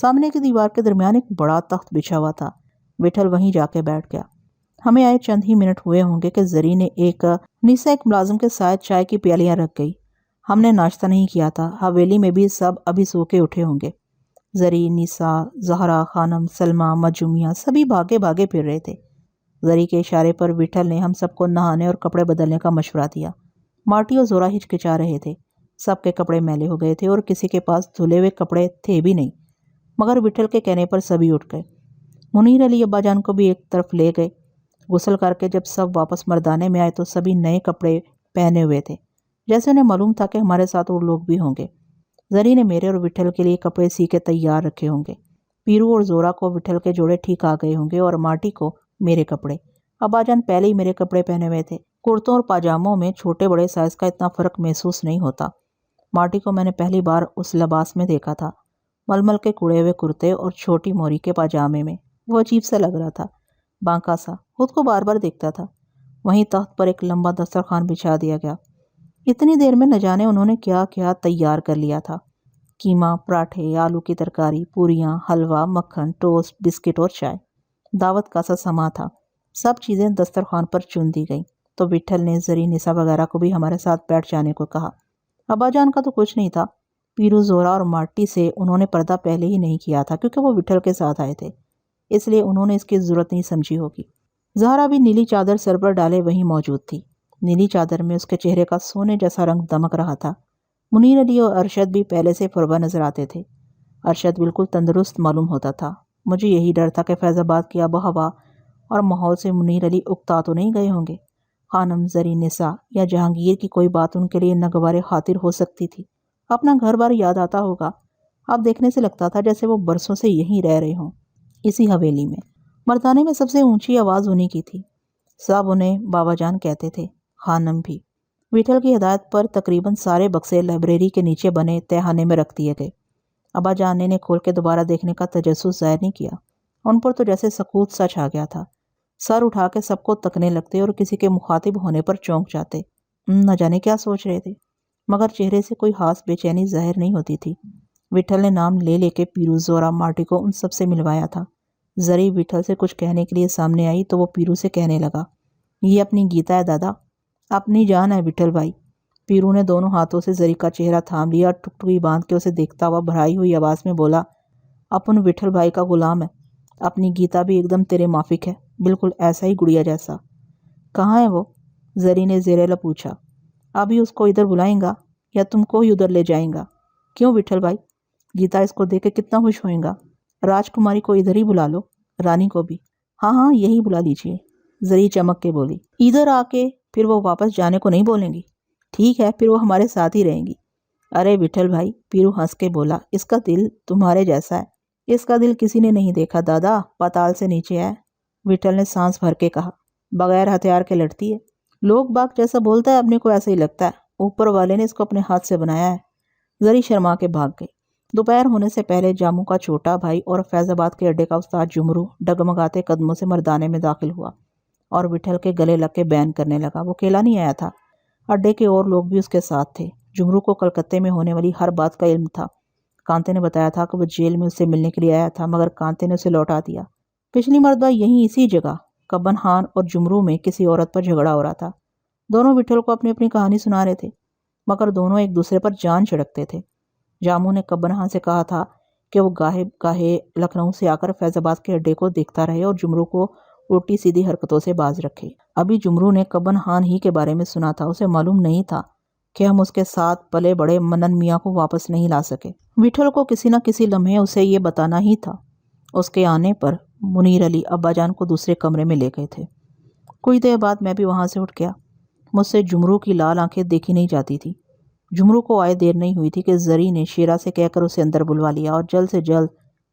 سامنے کی دیوار کے درمیان ایک بڑا تخت بچھا ہوا تھا۔ وٹھل وہیں جا کے بیٹھ گیا۔ ہمیں آئے چند ہی منٹ ہوئے ہوں گے کہ زری نے ایک ملازم کے ساتھ چائے کی پیالیاں رکھ گئی۔ ہم نے ناشتہ نہیں کیا تھا۔ حویلی میں بھی سب ابھی سو کے اٹھے ہوں گے۔ زری، نیسا، زہرا خانم، سلمہ، مجومیہ سبھی بھاگے بھاگے پھر رہے تھے۔ زری کے اشارے پر وٹھل نے ہم سب کو نہانے اور کپڑے بدلنے کا مشورہ دیا۔ مارٹی اور زورا ہچکچا رہے تھے۔ سب کے کپڑے میلے ہو گئے تھے اور کسی کے پاس دھلے ہوئے کپڑے تھے بھی نہیں، مگر وٹھل کے کہنے پر سبھی اٹھ گئے۔ منیر علی ابا جان کو بھی ایک طرف لے گئے۔ غسل کر کے جب سب واپس مردانے میں آئے تو سبھی نئے کپڑے پہنے ہوئے تھے، جیسے انہیں معلوم تھا کہ ہمارے ساتھ اور لوگ بھی ہوں گے۔ زری نے میرے اور وٹھل کے لیے کپڑے سی کے تیار رکھے ہوں گے۔ پیرو اور زورا کو وٹھل کے جوڑے ٹھیک آ گئے ہوں گے اور مارٹی کو میرے کپڑے۔ ابا جان پہلے ہی میرے کپڑے پہنے ہوئے تھے۔ کرتوں اور پاجاموں میں چھوٹے بڑے سائز کا اتنا فرق محسوس نہیں ہوتا۔ مارٹی کو میں نے پہلی بار اس لباس میں دیکھا تھا، ململ کے کڑے ہوئے کرتے اور چھوٹی موری کے پاجامے میں۔ وہ عجیب سا لگ رہا تھا، بانکا سا، خود کو بار بار دیکھتا تھا۔ وہیں تخت پر ایک لمبا دسترخوان بچھا دیا گیا۔ اتنی دیر میں نہ جانے انہوں نے کیا کیا تیار کر لیا تھا۔ قیمہ، پراٹھے، آلو کی ترکاری، پوریاں، حلوہ، مکھن، ٹوسٹ، بسکٹ اور چائے۔ دعوت کا سا سما تھا۔ سب چیزیں دسترخوان پر چن دی گئیں تو وٹھل نے زری، نسا وغیرہ کو بھی ہمارے ساتھ بیٹھ جانے کو کہا۔ ابا جان کا تو کچھ نہیں تھا۔ پیرو، زورا اور مارٹی سے انہوں نے پردہ پہلے ہی نہیں کیا تھا کیونکہ وہ وٹھل کے ساتھ آئے تھے، اس لیے انہوں نے اس کی ضرورت نہیں سمجھی ہوگی۔ زہرا بھی نیلی چادر سر پر ڈالے وہیں موجود تھی۔ نیلی چادر میں اس کے چہرے کا سونے جیسا رنگ دمک رہا تھا۔ منیر علی اور ارشد بھی پہلے سے فربہ نظر آتے تھے۔ ارشد بالکل تندرست معلوم ہوتا تھا۔ مجھے یہی ڈر تھا کہ فیض آباد کی آب و ہوا اور ماحول سے منیر علی اکتا تو نہیں گئے ہوں گے۔ خانم، زری، نسا یا جہانگیر کی کوئی بات ان کے لیے ناگوار خاطر ہو سکتی تھی۔ اپنا گھر بار یاد آتا ہوگا۔ اب دیکھنے سے لگتا تھا جیسے وہ برسوں سے یہیں رہ رہے ہوں، اسی حویلی میں۔ مردانے میں سب سے اونچی آواز انہی کی تھی۔ سب انہیں بابا جان کہتے تھے، خانم بھی۔ وٹھل کی ہدایت پر تقریباً سارے بکسے لائبریری کے نیچے بنے تہخانے میں رکھ دیے گئے۔ ابا جان نے انہیں کھول کے دوبارہ دیکھنے کا تجسس ظاہر نہیں کیا۔ ان پر تو جیسے سکوت سا چھا گیا تھا۔ سر اٹھا کے سب کو تکنے لگتے اور کسی کے مخاطب ہونے پر چونک جاتے۔ نہ جانے کیا سوچ رہے تھے، مگر چہرے سے کوئی خاص بے چینی ظاہر نہیں ہوتی تھی۔ وٹھل نے نام لے لے کے پیرو، زورا، مارٹی کو ان سب سے ملوایا تھا۔ زری وٹھل سے کچھ کہنے کے لیے سامنے آئی تو وہ پیرو سے کہنے لگا، یہ اپنی گیتا ہے دادا، اپنی جان ہے وٹھل بھائی۔ پیرو نے دونوں ہاتھوں سے زری کا چہرہ تھام لیا اور ٹکٹکی باندھ کے اسے دیکھتا ہوا بھرائی ہوئی آواز میں بولا، اپن وٹھل بھائی کا غلام ہے۔ اپنی گیتا بھی ایک دم تیرے مافک ہے، بالکل ایسا ہی گڑیا جیسا۔ کہاں ہے وہ؟ زری نے زیر لب پوچھا۔ ابھی اس کو ادھر بلائیں گا یا تم کو ہی ادھر لے جائیں گا؟ کیوں وٹھل بھائی؟ گیتا اس کو دیکھ کے کتنا خوش ہوئیں گا۔ راجکماری کو ادھر ہی بلا لو، رانی کو بھی۔ ہاں ہاں یہی بلا لیجیے، زری چمک کے بولی۔ ادھر آ کے پھر وہ واپس جانے کو نہیں بولیں گی؟ ٹھیک ہے، پھر وہ ہمارے ساتھ ہی رہیں گی۔ ارے وٹھل بھائی، پیرو ہنس کے بولا، اس کا دل تمہارے جیسا ہے۔ اس کا دل کسی نے نہیں دیکھا دادا، پاتال سے نیچے ہے۔ وٹھل نے سانس بھر کے کہا، بغیر ہتھیار کے لڑتی ہے۔ لوگ باغ جیسا بولتا ہے اپنے کو ایسا ہی لگتا ہے، اوپر والے نے اس کو اپنے ہاتھ سے بنایا ہے۔ زری شرما کے بھاگ گئی۔ دوپہر ہونے سے پہلے جاموں کا چھوٹا بھائی اور فیض آباد کے اڈے کا استاد جمرو ڈگمگاتے قدموں سے مردانے میں داخل ہوا اور وٹھل کے گلے لگ کے بیان کرنے لگا۔ وہ اکیلا نہیں آیا تھا، اڈے کے اور لوگ بھی اس کے ساتھ تھے۔ جمرو کو کلکتے میں ہونے والی ہر بات کا علم تھا۔ کانتے نے بتایا تھا کہ وہ جیل میں اس سے ملنے کے لیے آیا تھا، مگر کانتے نے اسے لوٹا دیا۔ پچھلی مرتبہ یہیں اسی جگہ کبن خان اور جمرو میں کسی عورت پر جھگڑا ہو رہا تھا۔ دونوں وٹھل کو اپنی اپنی کہانی سنا رہے تھے، مگر دونوں ایک دوسرے پر جان چھڑکتے تھے۔ جاموں نے کبن خان سے کہا تھا کہ وہ گاہے گاہے لکھنؤ سے آ کر فیض آباد کے اڈے کو دیکھتا رہے اور جمرو کو الٹی سیدھی حرکتوں سے باز رکھے۔ ابھی جمرو نے کبن خان ہی کے بارے میں سنا تھا، اسے معلوم نہیں تھا کہ ہم اس کے ساتھ پلے بڑے منن میاں کو واپس نہیں لا سکے۔ وٹھل کو کسی نہ کسی لمحے اسے یہ بتانا ہی تھا۔ اس کے آنے پر منیر علی ابا جان کو دوسرے کمرے میں لے گئے تھے۔ کچھ دیر بعد میں بھی وہاں سے اٹھ گیا۔ مجھ سے جمرو کی لال آنکھیں دیکھی نہیں جاتی تھی۔ جمرو کو آئے دیر نہیں ہوئی تھی کہ زری نے شیرا سے کہہ کر اسے اندر بلوا لیا اور جلد سے جلد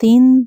3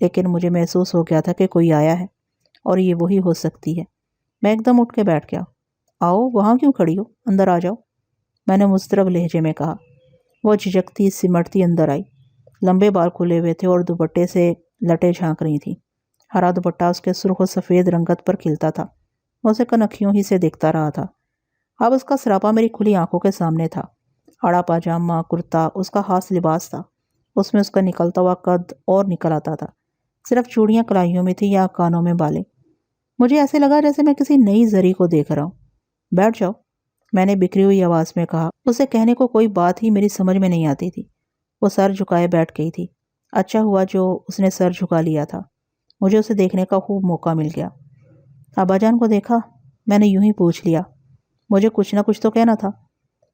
لیکن مجھے محسوس ہو گیا تھا کہ کوئی آیا ہے اور یہ وہی ہو سکتی ہے۔ میں ایک دم اٹھ کے بیٹھ گیا۔ آؤ، وہاں کیوں کھڑی ہو؟ اندر آ جاؤ، میں نے مضطرب لہجے میں کہا۔ وہ جھجکتی سمٹتی اندر آئی۔ لمبے بال کھلے ہوئے تھے اور دوپٹے سے لٹیں جھانک رہی تھیں۔ ہرا دوپٹہ اس کے سرخ و سفید رنگت پر کھلتا تھا۔ میں اسے کنکھیوں ہی سے دیکھتا رہا تھا۔ اب اس کا سراپا میری کھلی آنکھوں کے سامنے تھا۔ آڑا پاجامہ کرتا اس کا خاص لباس تھا۔ اس میں اس کا نکلتا ہوا قد اور نکل آتا تھا۔ صرف چوڑیاں کلائیوں میں تھیں یا کانوں میں بالیں۔ مجھے ایسے لگا جیسے میں کسی نئی زری کو دیکھ رہا ہوں۔ بیٹھ جاؤ، میں نے بکھری ہوئی آواز میں کہا۔ اسے کہنے کو کوئی بات ہی میری سمجھ میں نہیں آتی تھی۔ وہ سر جھکائے بیٹھ گئی تھی۔ اچھا ہوا جو اس نے سر جھکا لیا تھا۔ مجھے اسے دیکھنے کا خوب موقع مل گیا۔ ابا جان کو دیکھا؟ میں نے یوں ہی پوچھ لیا۔ مجھے کچھ نہ کچھ تو کہنا تھا۔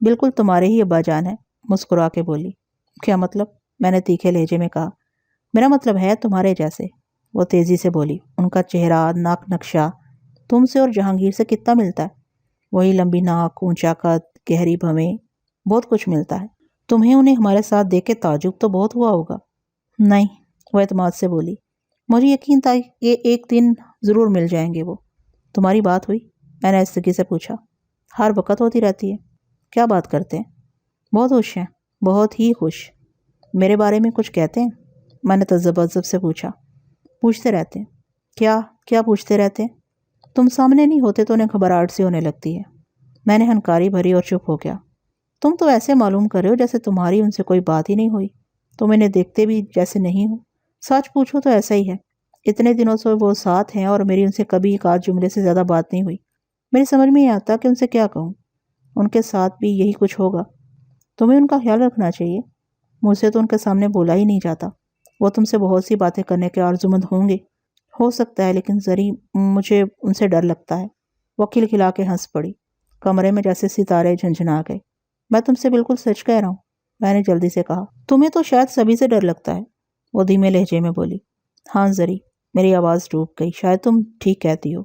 بالکل تمہارے ہی ابا جان ہیں، مسکرا کے بولی۔ کیا مطلب؟ میں نے تیکھے لہجے میں کہا۔ میرا مطلب ہے تمہارے جیسے، وہ تیزی سے بولی۔ ان کا چہرہ، ناک نقشہ تم سے اور جہانگیر سے کتنا ملتا ہے۔ وہی لمبی ناک، اونچا قد، گہری بھویں، بہت کچھ ملتا ہے۔ تمہیں انہیں ہمارے ساتھ دیکھ کے تعجب تو بہت ہوا ہوگا۔ نہیں، وہ اعتماد سے بولی۔ مجھے یقین تھا کہ ایک دن ضرور مل جائیں گے وہ۔ تمہاری بات ہوئی؟ میں نے آہستگی سے پوچھا۔ ہر وقت ہوتی رہتی ہے۔ کیا بات کرتے ہیں؟ بہت خوش ہیں، بہت ہی خوش۔ میرے بارے میں کچھ کہتے ہیں؟ میں نے تذبذب سے پوچھا۔ پوچھتے رہتے ہیں۔ کیا کیا پوچھتے رہتے ہیں؟ تم سامنے نہیں ہوتے تو انہیں گھبراہٹ سی ہونے لگتی ہے۔ میں نے ہنکاری بھری اور چپ ہو گیا۔ تم تو ایسے معلوم کر رہے ہو جیسے تمہاری ان سے کوئی بات ہی نہیں ہوئی۔ تم انہیں دیکھتے بھی جیسے نہیں ہو۔ سچ پوچھو تو ایسا ہی ہے۔ اتنے دنوں سے وہ ساتھ ہیں اور میری ان سے کبھی ایک آدھ جملے سے زیادہ بات نہیں ہوئی۔ میری سمجھ میں نہیں آتا کہ ان سے کیا کہوں۔ ان کے ساتھ بھی یہی کچھ ہوگا۔ تمہیں ان کا خیال رکھنا چاہیے۔ مجھ سے تو ان کے سامنے بولا ہی نہیں جاتا۔ وہ تم سے بہت سی باتیں کرنے کے آرزومند ہوں گے۔ ہو سکتا ہے، لیکن زری مجھے ان سے ڈر لگتا ہے۔ وہ کھلکھلا کے ہنس پڑی۔ کمرے میں جیسے ستارے جھنجھنا گئے۔ میں تم سے بالکل سچ کہہ رہا ہوں، میں نے جلدی سے کہا۔ تمہیں تو شاید سبھی سے ڈر لگتا ہے، وہ دھیمے لہجے میں بولی۔ ہاں زری، میری آواز ڈوب گئی۔ شاید تم ٹھیک کہتی ہو،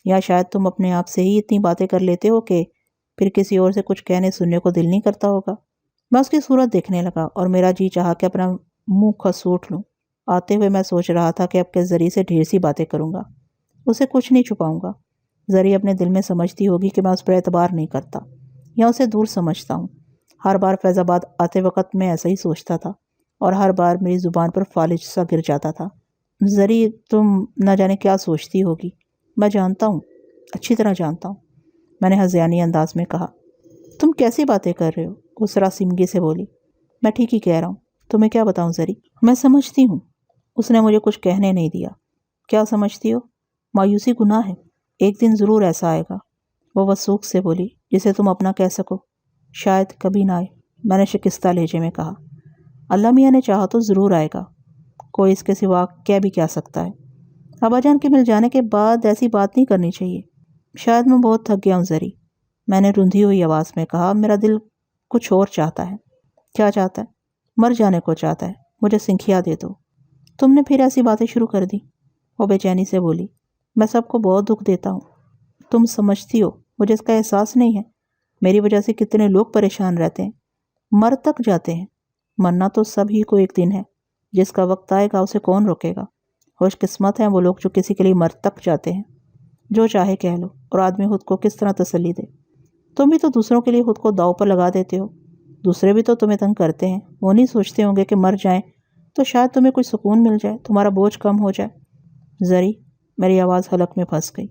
یا شاید تم اپنے آپ سے ہی اتنی باتیں کر لیتے ہو کہ پھر کسی اور سے کچھ کہنے سننے کو دل نہیں کرتا ہوگا۔ میں اس کی صورت دیکھنے لگا اور میرا جی چاہا کہ اپنا منہ کھسوٹ لوں۔ آتے ہوئے میں سوچ رہا تھا کہ اب کے زری سے ڈھیر سی باتیں کروں گا، اسے کچھ نہیں چھپاؤں گا۔ زری اپنے دل میں سمجھتی ہوگی کہ میں اس پر اعتبار نہیں کرتا یا اسے دور سمجھتا ہوں۔ ہر بار فیض آباد آتے وقت میں ایسا ہی سوچتا تھا اور ہر بار میری زبان پر فالج سا گر جاتا تھا۔ زری، تم نہ جانے کیا سوچتی ہوگی۔ میں جانتا ہوں، اچھی طرح جانتا ہوں، میں نے ہذیانی انداز میں کہا۔ تم کیسی باتیں کر رہے ہو؟ اس راسیمگی سے بولی۔ میں ٹھیک ہی کہہ رہا ہوں، تمہیں کیا بتاؤں زری؟ میں سمجھتی ہوں۔ اس نے مجھے کچھ کہنے نہیں دیا۔ کیا سمجھتی ہو؟ مایوسی گناہ ہے، ایک دن ضرور ایسا آئے گا، وہ وثوق سے بولی، جسے تم اپنا کہہ سکو۔ شاید کبھی نہ آئے، میں نے شکستہ لہجے میں کہا۔ اللہ میاں نے چاہا تو ضرور آئے گا، کوئی اس کے سوا کہہ بھی کیا سکتا ہے۔ ابا جان کے مل جانے کے بعد ایسی بات نہیں کرنی چاہیے۔ شاید میں بہت تھک گیا ہوں زری، میں نے رندھی ہوئی آواز میں کہا۔ میرا دل کچھ اور چاہتا ہے۔ کیا چاہتا ہے؟ مر جانے کو چاہتا ہے۔ مجھے سنکھیا دے دو۔ تم نے پھر ایسی باتیں شروع کر دی، وہ بے چینی سے بولی۔ میں سب کو بہت دکھ دیتا ہوں، تم سمجھتی ہو، مجھے اس کا احساس نہیں ہے۔ میری وجہ سے کتنے لوگ پریشان رہتے ہیں، مر تک جاتے ہیں۔ مرنا تو سب ہی کو ایک دن ہے، جس کا وقت آئے گا اسے کون روکے گا۔ خوش قسمت ہیں وہ لوگ جو کسی کے لیے مر تک جاتے ہیں۔ جو چاہے کہہ لو، اور آدمی خود کو کس طرح تسلی دے۔ تم بھی تو دوسروں کے لیے خود کو داؤ پر لگا دیتے ہو۔ دوسرے بھی تو تمہیں تنگ کرتے ہیں، وہ نہیں سوچتے ہوں گے کہ مر جائیں تو شاید تمہیں کوئی سکون مل جائے، تمہارا بوجھ کم ہو جائے۔ زری، میری آواز حلق میں پھنس گئی۔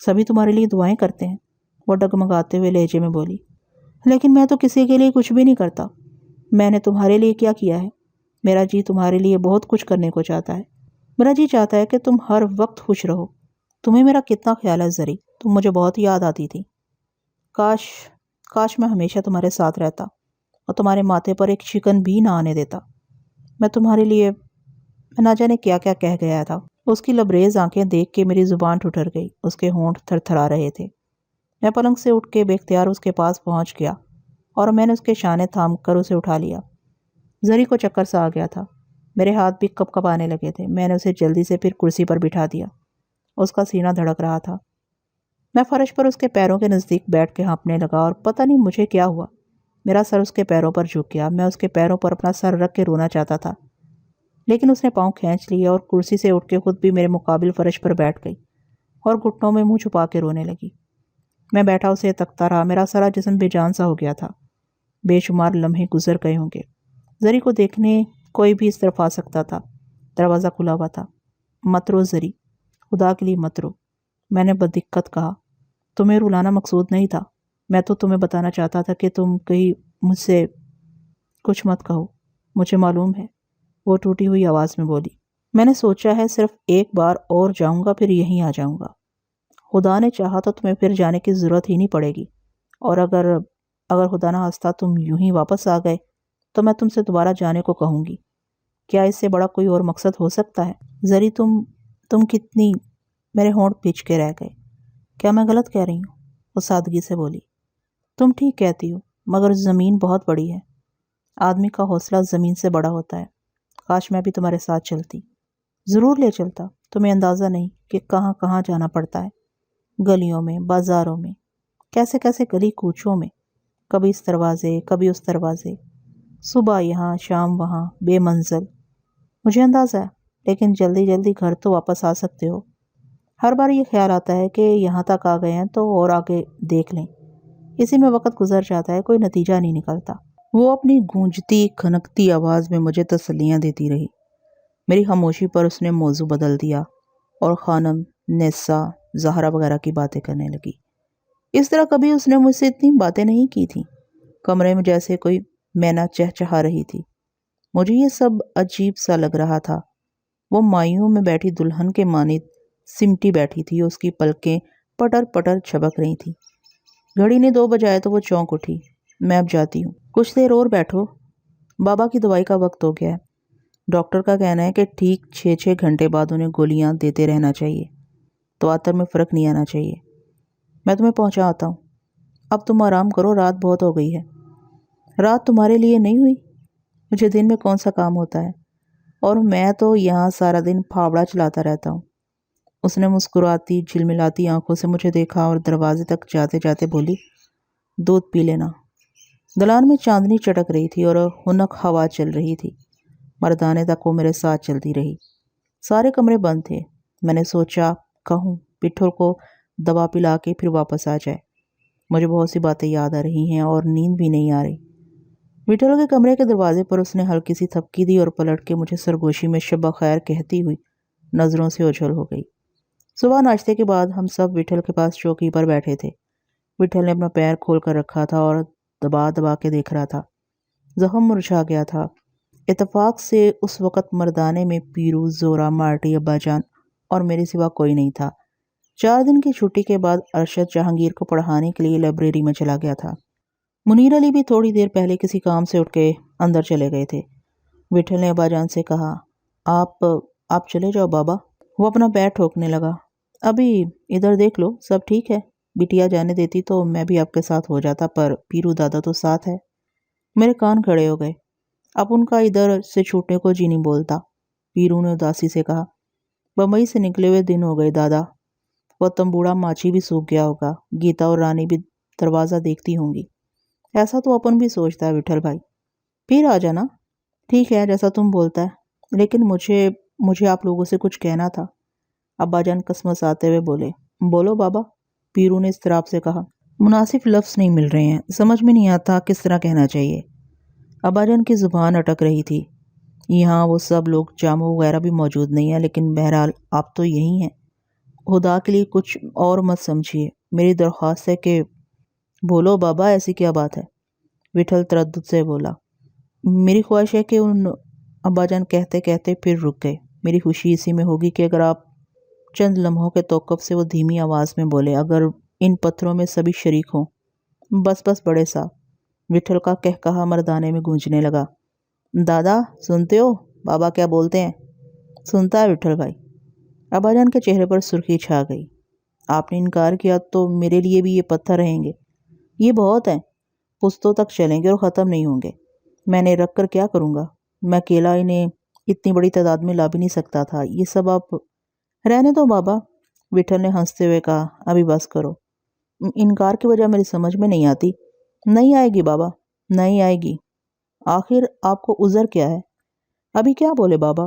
سبھی تمہارے لیے دعائیں کرتے ہیں، وہ ڈگمگاتے ہوئے لہجے میں بولی۔ لیکن میں تو کسی کے لیے کچھ بھی نہیں کرتا۔ میں نے تمہارے لیے کیا کیا ہے؟ میرا جی تمہارے لیے بہت کچھ کرنے کو چاہتا ہے۔ میرا جی چاہتا ہے کہ تم ہر وقت خوش رہو۔ تمہیں میرا کتنا خیال ہے زری، تم مجھے بہت یاد آتی تھی۔ کاش میں ہمیشہ تمہارے ساتھ رہتا اور تمہارے ماتھے پر ایک شکن بھی نہ آنے دیتا۔ میں تمہارے لیے، میں نہ جانے کیا کیا کہہ گیا تھا۔ اس کی لبریز آنکھیں دیکھ کے میری زبان ٹھٹر گئی، اس کے ہونٹ تھر تھرا رہے تھے۔ میں پلنگ سے اٹھ کے بے اختیار اس کے پاس پہنچ گیا اور میں نے اس کے شانے تھام کر اسے اٹھا لیا۔ زری کو چکر سا آ گیا تھا، میرے ہاتھ بھی کپ کپ آنے لگے تھے۔ میں نے اسے جلدی سے پھر کرسی پر بٹھا دیا۔ اس کا سینہ دھڑک رہا تھا۔ میں فرش پر اس کے پیروں کے نزدیک بیٹھ کے ہانپنے لگا اور پتہ نہیں مجھے کیا ہوا، میرا سر اس کے پیروں پر جھک گیا۔ میں اس کے پیروں پر اپنا سر رکھ کے رونا چاہتا تھا، لیکن اس نے پاؤں کھینچ لیا اور کرسی سے اٹھ کے خود بھی میرے مقابل فرش پر بیٹھ گئی اور گھٹنوں میں منہ چھپا کے رونے لگی۔ میں بیٹھا اسے تکتا رہا، میرا سارا جسم بے جان سا ہو گیا تھا۔ بے شمار لمحے گزر گئے ہوں گے، زری کو دیکھنے کوئی بھی اس طرف آ سکتا تھا۔ دروازہ کھلا ہوا تھا۔ مت رو زری، خدا کے لیے مت رو، میں نے بدقت کہا۔ تمہیں رلانا مقصود نہیں تھا، میں تو تمہیں بتانا چاہتا تھا کہ تم کہیں مجھ سے کچھ مت کہو، مجھے معلوم ہے، وہ ٹوٹی ہوئی آواز میں بولی۔ میں نے سوچا ہے صرف ایک بار اور جاؤں گا، پھر یہیں آ جاؤں گا۔ خدا نے چاہا تو تمہیں پھر جانے کی ضرورت ہی نہیں پڑے گی، اور اگر خدا نہ خواستہ تم یوں ہی واپس آ گئے تو میں تم سے دوبارہ جانے کو کہوں گی۔ کیا اس سے بڑا کوئی اور مقصد ہو سکتا ہے؟ زری تم کتنی… میرے ہونٹ پھنچ کے رہ گئے۔ کیا میں غلط کہہ رہی ہوں؟ وہ سادگی سے بولی۔ تم ٹھیک کہتی ہو، مگر زمین بہت بڑی ہے۔ آدمی کا حوصلہ زمین سے بڑا ہوتا ہے۔ کاش میں بھی تمہارے ساتھ چلتی۔ ضرور لے چلتا، تمہیں اندازہ نہیں کہ کہاں کہاں جانا پڑتا ہے، گلیوں میں، بازاروں میں، کیسے کیسے گلی کوچوں میں، کبھی اس دروازے کبھی اس دروازے، صبح یہاں شام وہاں، بے منزل۔ مجھے اندازہ ہے، لیکن جلدی جلدی گھر تو واپس آ سکتے ہو۔ ہر بار یہ خیال آتا ہے کہ یہاں تک آ گئے ہیں تو اور آگے دیکھ لیں، اسی میں وقت گزر جاتا ہے، کوئی نتیجہ نہیں نکلتا۔ وہ اپنی گونجتی کھنکتی آواز میں مجھے تسلیاں دیتی رہی۔ میری خاموشی پر اس نے موضوع بدل دیا اور خانم، نیسا، زہرا وغیرہ کی باتیں کرنے لگی۔ اس طرح کبھی اس نے مجھ سے اتنی باتیں نہیں کی تھیں۔ کمرے میں جیسے کوئی مینا چہچہا رہی تھی۔ مجھے یہ سب عجیب سا لگ رہا تھا۔ وہ مایوں میں بیٹھی دلہن کے مانند سمٹی بیٹھی تھی، اس کی پلکیں پٹر پٹر چھبک رہی تھی۔ گھڑی نے 2 بجائے تو وہ چونک اٹھی۔ میں اب جاتی ہوں۔ کچھ دیر اور بیٹھو، بابا کی دوائی کا وقت ہو گیا ہے۔ ڈاکٹر کا کہنا ہے کہ ٹھیک 6 گھنٹے بعد انہیں گولیاں دیتے رہنا چاہیے، تواتر میں فرق نہیں آنا چاہیے۔ میں تمہیں پہنچا آتا ہوں، اب تم آرام کرو، رات بہت ہو گئی ہے۔ رات تمہارے لیے نہیں ہوئی؟ مجھے دن میں کون سا کام ہوتا ہے، اور میں تو یہاں سارا دن پھاوڑا چلاتا رہتا ہوں۔ اس نے مسکراتی جھلملاتی آنکھوں سے مجھے دیکھا اور دروازے تک جاتے جاتے بولی، دودھ پی لینا۔ دلان میں چاندنی چٹک رہی تھی اور خنک ہوا چل رہی تھی۔ مردانے تک وہ میرے ساتھ چلتی رہی۔ سارے کمرے بند تھے۔ میں نے سوچا کہوں پٹھول کو دوا پلا کے پھر واپس آ جائے۔ مجھے بہت سی باتیں یاد آ رہی ہیں اور نیند بھی نہیں آ رہی۔ پٹھول کے کمرے کے دروازے پر اس نے ہلکی سی تھپکی دی اور پلٹ کے مجھے سرگوشی میں شب بخیر کہتی ہوئی نظروں سے اوجھل ہو گئی۔ صبح ناشتے کے بعد ہم سب پٹھول کے پاس چوکی پر بیٹھے تھے۔ پٹھول نے اپنا پیر کھول کر رکھا تھا اور دبا دبا کے دیکھ رہا تھا۔ زخم مرجھا گیا تھا۔ اتفاق سے اس وقت مردانے میں پیرو، زورا، مارٹی، ابا جان اور میرے سوا کوئی نہیں تھا۔ 4 دن کی چھٹی کے بعد ارشد جہانگیر کو پڑھانے کے لیے لائبریری میں چلا گیا تھا۔ منیر علی بھی تھوڑی دیر پہلے کسی کام سے اٹھ کے اندر چلے گئے تھے۔ پٹھول نے ابا جان سے کہا، آپ چلے جاؤ بابا۔ وہ اپنا پیر ٹھوکنے لگا۔ ابھی ادھر دیکھ لو، سب ٹھیک ہے۔ بٹیا جانے دیتی تو میں بھی آپ کے ساتھ ہو جاتا، پر پیرو دادا تو ساتھ ہے۔ میرے کان کھڑے ہو گئے۔ اب ان کا ادھر سے چھوٹنے کو جی نہیں بولتا۔ پیرو نے اداسی سے کہا، بمبئی سے نکلے ہوئے دن ہو گئے دادا۔ وہ تمبوڑا ماچی بھی سوکھ گیا ہوگا، گیتا اور رانی بھی دروازہ دیکھتی ہوں گی۔ ایسا تو اپن بھی سوچتا ہے وٹھل بھائی۔ پھر آ جانا۔ ٹھیک ہے، جیسا تم بولتا ہے، لیکن مجھے آپ لوگوں سے کچھ کہنا تھا۔ ابا جان کسمساتے ہوئے بولے، بولو بابا۔ پیرو نے اضطراب سے کہا، مناسب لفظ نہیں مل رہے ہیں، سمجھ میں نہیں آتا کس طرح کہنا چاہیے۔ ابا جان کی زبان اٹک رہی تھی۔ یہاں وہ سب لوگ جامع وغیرہ بھی موجود نہیں ہیں، لیکن بہرحال آپ تو یہی ہیں۔ خدا کے لیے کچھ اور مت سمجھیے، میری درخواست ہے کہ… بولو بابا، ایسی کیا بات ہے؟ وٹھل تردد سے بولا، میری خواہش ہے کہ ابا جان کہتے کہتے پھر رک گئے۔ میری خوشی اسی میں ہوگی کہ اگر آپ چند لمحوں کے توقف سے وہ دھیمی آواز میں بولے، اگر ان پتھروں میں سبھی شریک ہوں۔ بس بڑے صاحب۔ وٹھل کا کہکہا مردانے میں گونجنے لگا، دادا سنتے ہو بابا کیا بولتے ہیں؟ سنتا ہے وٹھل بھائی۔ ابا جان کے چہرے پر سرخی چھا گئی۔ آپ نے انکار کیا تو میرے لیے بھی یہ پتھر رہیں گے، یہ بہت ہیں، پشتوں تک چلیں گے اور ختم نہیں ہوں گے۔ میں نے رکھ کر کیا کروں گا؟ میں اکیلا انہیں اتنی بڑی تعداد میں لا بھی نہیں سکتا تھا۔ یہ سب آپ… رہنے دو بابا، وٹھل نے ہنستے ہوئے کہا، ابھی بس کرو۔ انکار کی وجہ میری سمجھ میں نہیں آتی۔ نہیں آئے گی بابا، نہیں آئے گی۔ آخر آپ کو عذر کیا ہے؟ ابھی کیا بولے بابا؟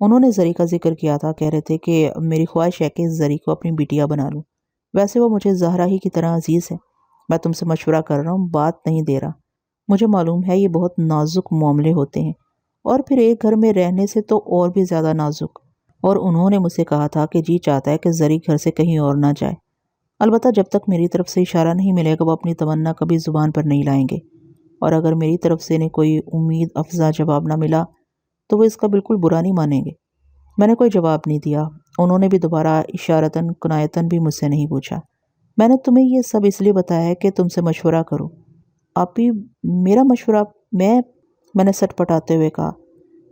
انہوں نے زری کا ذکر کیا تھا، کہہ رہے تھے کہ میری خواہش ہے کہ زری کو اپنی بیٹیا بنا لوں، ویسے وہ مجھے زہرا ہی کی طرح عزیز ہے۔ میں تم سے مشورہ کر رہا ہوں، بات نہیں دے رہا۔ مجھے معلوم ہے یہ بہت نازک معاملے ہوتے ہیں، اور پھر ایک گھر میں رہنے سے تو اور بھی زیادہ نازک۔ اور انہوں نے مجھ سے کہا تھا کہ جی چاہتا ہے کہ زری گھر سے کہیں اور نہ جائے، البتہ جب تک میری طرف سے اشارہ نہیں ملے گا وہ اپنی تمنا کبھی زبان پر نہیں لائیں گے، اور اگر میری طرف سے انہیں کوئی امید افزا جواب نہ ملا تو وہ اس کا بالکل برا نہیں مانیں گے۔ میں نے کوئی جواب نہیں دیا۔ انہوں نے بھی دوبارہ اشارتاً کنایتاً بھی مجھ سے نہیں پوچھا۔ میں نے تمہیں یہ سب اس لیے بتایا ہے کہ تم سے مشورہ کروں۔ آپ ہی میرا مشورہ؟ میں نے سٹ پٹاتے ہوئے کہا،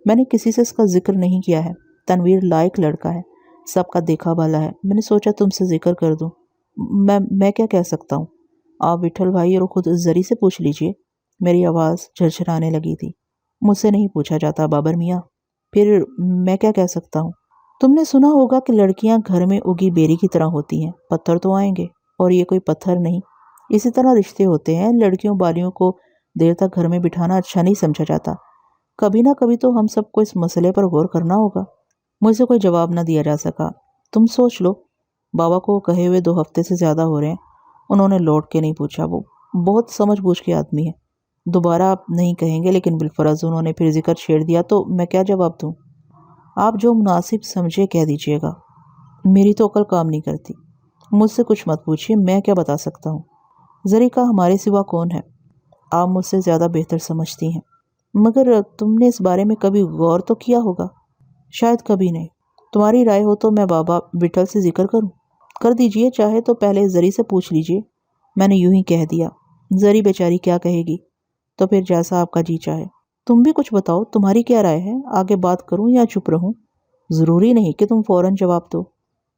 میں نے کسی سے اس کا ذکر نہیں کیا ہے۔ تنویر لائق لڑکا ہے، سب کا دیکھا بھالا ہے، میں نے سوچا تم سے ذکر کر دوں۔ میں کیا کہہ سکتا ہوں؟ آپ وٹھل بھائی اور خود زری سے پوچھ لیجئے۔ میری آواز جھرجھرانے لگی تھی۔ مجھ سے نہیں پوچھا جاتا بابر میاں۔ پھر میں کیا کہہ سکتا ہوں؟ تم نے سنا ہوگا کہ لڑکیاں گھر میں اگی بیری کی طرح ہوتی ہیں، پتھر تو آئیں گے، اور یہ کوئی پتھر نہیں۔ اسی طرح رشتے ہوتے ہیں، لڑکیوں بالیوں کو دیر تک گھر میں بٹھانا اچھا نہیں سمجھا جاتا۔ کبھی نہ کبھی تو ہم سب کو اس مسئلے پر غور کرنا ہوگا۔ مجھ سے کوئی جواب نہ دیا جا سکا۔ تم سوچ لو، بابا کو کہے ہوئے 2 ہفتے سے زیادہ ہو رہے ہیں۔ انہوں نے لوٹ کے نہیں پوچھا، وہ بہت سمجھ بوجھ کے آدمی ہے۔ دوبارہ آپ نہیں کہیں گے، لیکن بالفرض انہوں نے پھر ذکر چھیڑ دیا تو میں کیا جواب دوں؟ آپ جو مناسب سمجھے کہہ دیجئے گا۔ میری تو عقل کام نہیں کرتی۔ مجھ سے کچھ مت پوچھیے، میں کیا بتا سکتا ہوں؟ زری کا ہمارے سوا کون ہے؟ آپ مجھ سے زیادہ بہتر سمجھتی ہیں، مگر تم نے اس بارے میں کبھی غور تو کیا ہوگا؟ شاید کبھی نہیں۔ تمہاری رائے ہو تو میں بابا وٹھل سے ذکر کروں؟ کر دیجئے، چاہے تو پہلے زری سے پوچھ لیجئے۔ میں نے یوں ہی کہہ دیا۔ زری بیچاری کیا کہے گی؟ تو پھر جیسا آپ کا جی چاہے۔ تم بھی کچھ بتاؤ، تمہاری کیا رائے ہے؟ آگے بات کروں یا چپ رہوں؟ ضروری نہیں کہ تم فوراً جواب دو۔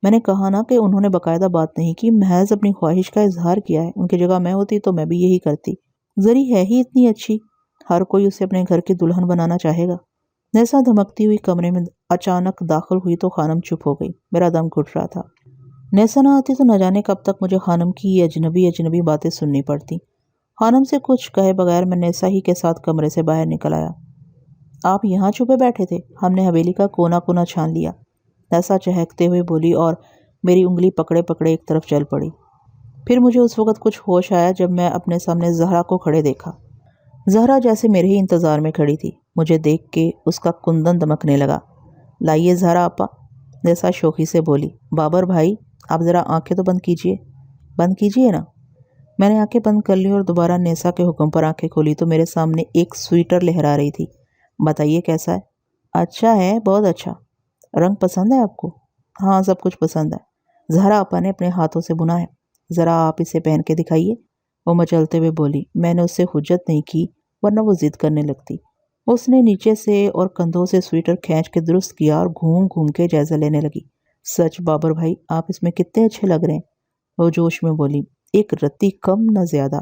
میں نے کہا نا کہ انہوں نے باقاعدہ بات نہیں کی، محض اپنی خواہش کا اظہار کیا ہے۔ ان کی جگہ میں ہوتی تو میں بھی یہی کرتی۔ زری ہے ہی اتنی اچھی، ہر کوئی اسے اپنے گھر کی دلہن بنانا چاہے گا۔ نیسا دھمکتی ہوئی کمرے میں اچانک داخل ہوئی تو خانم چپ ہو گئی۔ میرا دم گھٹ رہا تھا۔ نیسا نہ آتی تو نہ جانے کب تک مجھے خانم کی یہ اجنبی باتیں سننی پڑتی۔ خانم سے کچھ کہے بغیر میں نیسا ہی کے ساتھ کمرے سے باہر نکل آیا۔ آپ یہاں چھپے بیٹھے تھے؟ ہم نے حویلی کا کونا کونا چھان لیا، نیسا چہکتے ہوئے بولی، اور میری انگلی پکڑے پکڑے ایک طرف چل پڑی۔ پھر مجھے اس وقت کچھ ہوش آیا جب میں اپنے سامنے زہرا کو کھڑے دیکھا۔ زہرا جیسے میرے ہی انتظار میں کھڑی تھی۔ مجھے دیکھ کے اس کا کندن دمکنے لگا۔ لائیے زہرا آپا، نیسا شوخی سے بولی۔ بابر بھائی، آپ ذرا آنکھیں تو بند کیجئے۔ بند کیجئے نا۔ میں نے آنکھیں بند کر لی اور دوبارہ نیسا کے حکم پر آنکھیں کھولی تو میرے سامنے ایک سویٹر لہرا رہی تھی۔ بتائیے کیسا ہے؟ اچھا ہے، بہت اچھا۔ رنگ پسند ہے آپ کو؟ ہاں، سب کچھ پسند ہے۔ زہرا آپا نے اپنے ہاتھوں سے بنا ہے، ذرا آپ اسے پہن کے دکھائیے، وہ مچلتے ہوئے بولی۔ میں نے اس سے حجت نہیں کی ورنہ وہ ضد کرنے لگتی۔ اس نے نیچے سے اور کندھوں سے سویٹر کھینچ کے درست کیا اور گھوم گھوم کے جائزہ لینے لگی۔ سچ بابر بھائی، آپ اس میں کتنے اچھے لگ رہے ہیں، وہ جوش میں بولی۔ ایک رتی کم نہ زیادہ،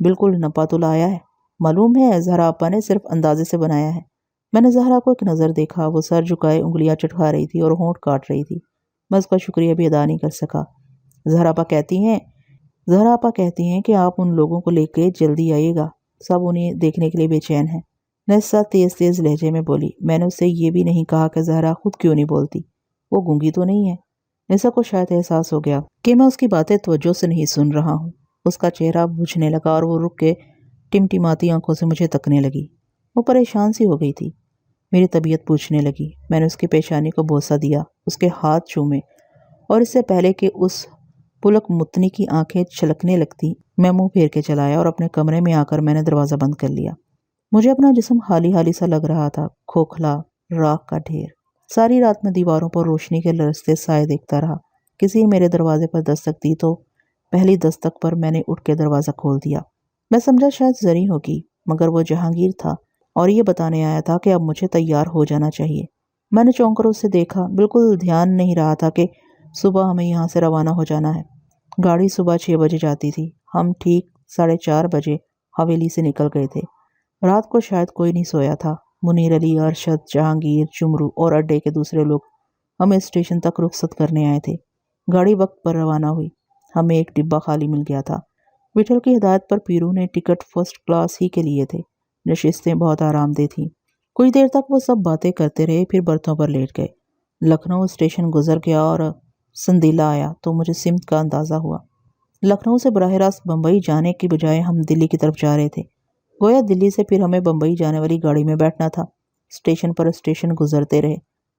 بالکل نپا تلا آیا ہے۔ معلوم ہے زہرا آپا نے صرف اندازے سے بنایا ہے۔ میں نے زہرا کو ایک نظر دیکھا، وہ سر جھکائے انگلیاں چٹکا رہی تھی اور ہونٹ کاٹ رہی تھی۔ میں اس کا شکریہ بھی ادا نہیں کر سکا۔ زہرا آپا کہتی ہیں کہ آپ ان لوگوں کو لے کے جلدی آئیے گا، سب انہیں دیکھنے کے لیے بے چین ہیں۔ نیسا تیز تیز لہجے میں بولی۔ میں نے اس سے یہ بھی نہیں کہا کہ زہرا خود کیوں نہیں بولتی، وہ گونگی تو نہیں ہے۔ نیسا کو شاید احساس ہو گیا کہ میں اس کی باتیں توجہ سے نہیں سن رہا ہوں۔ اس کا چہرہ بجھنے لگا اور وہ رک کے ٹمٹماتی آنکھوں سے مجھے تکنے لگی۔ وہ پریشان سی ہو گئی تھی۔ میری طبیعت پوچھنے لگی۔ میں نے اس کی پیشانی کو بوسہ دیا، اس کے ہاتھ چومے، اور اس سے پہلے کہ اس پلک متنی کی آنکھیں چھلکنے لگتی، میں منہ پھیر کے چلایا اور اپنے کمرے میں آ کر میں نے دروازہ بند کر لیا۔ مجھے اپنا جسم خالی خالی سا لگ رہا تھا، کھوکھلا، راکھ کا ڈھیر۔ ساری رات میں دیواروں پر روشنی کے لرزتے سائے دیکھتا رہا۔ کسی نے میرے دروازے پر دستک دی تو پہلی دستک پر میں نے اٹھ کے دروازہ کھول دیا۔ میں سمجھا شاید زری ہوگی، مگر وہ جہانگیر تھا اور یہ بتانے آیا تھا کہ اب مجھے تیار ہو جانا چاہیے۔ میں نے چونک کر اسے دیکھا، بالکل دھیان نہیں رہا تھا کہ صبح ہمیں یہاں سے روانہ ہو جانا ہے۔ گاڑی صبح 6 بجے جاتی تھی۔ ہم ٹھیک 4:30 بجے حویلی سے نکل گئے تھے۔ رات کو شاید کوئی نہیں سویا تھا۔ منیر علی، ارشد، جہانگیر، چمرو اور اڈے کے دوسرے لوگ ہمیں اسٹیشن تک رخصت کرنے آئے تھے۔ گاڑی وقت پر روانہ ہوئی۔ ہمیں ایک ڈبہ خالی مل گیا تھا۔ وٹھل کی ہدایت پر پیرو نے ٹکٹ فرسٹ کلاس ہی کے لیے تھے۔ نشستیں بہت آرام دہ تھیں۔ کچھ دیر تک وہ سب باتیں کرتے رہے، پھر برتھوں پر لیٹ گئے۔ لکھنؤ اسٹیشن گزر گیا اور سندیلا آیا تو مجھے سمت کا اندازہ ہوا۔ لکھنؤ سے براہ راست بمبئی جانے کی بجائے ہم دلی کی طرف جا رہے تھے۔ گویا دلی سے پھر ہمیں بمبئی جانے والی گاڑی میں بیٹھنا تھا۔ اسٹیشن پر اسٹیشن گزرتے رہے،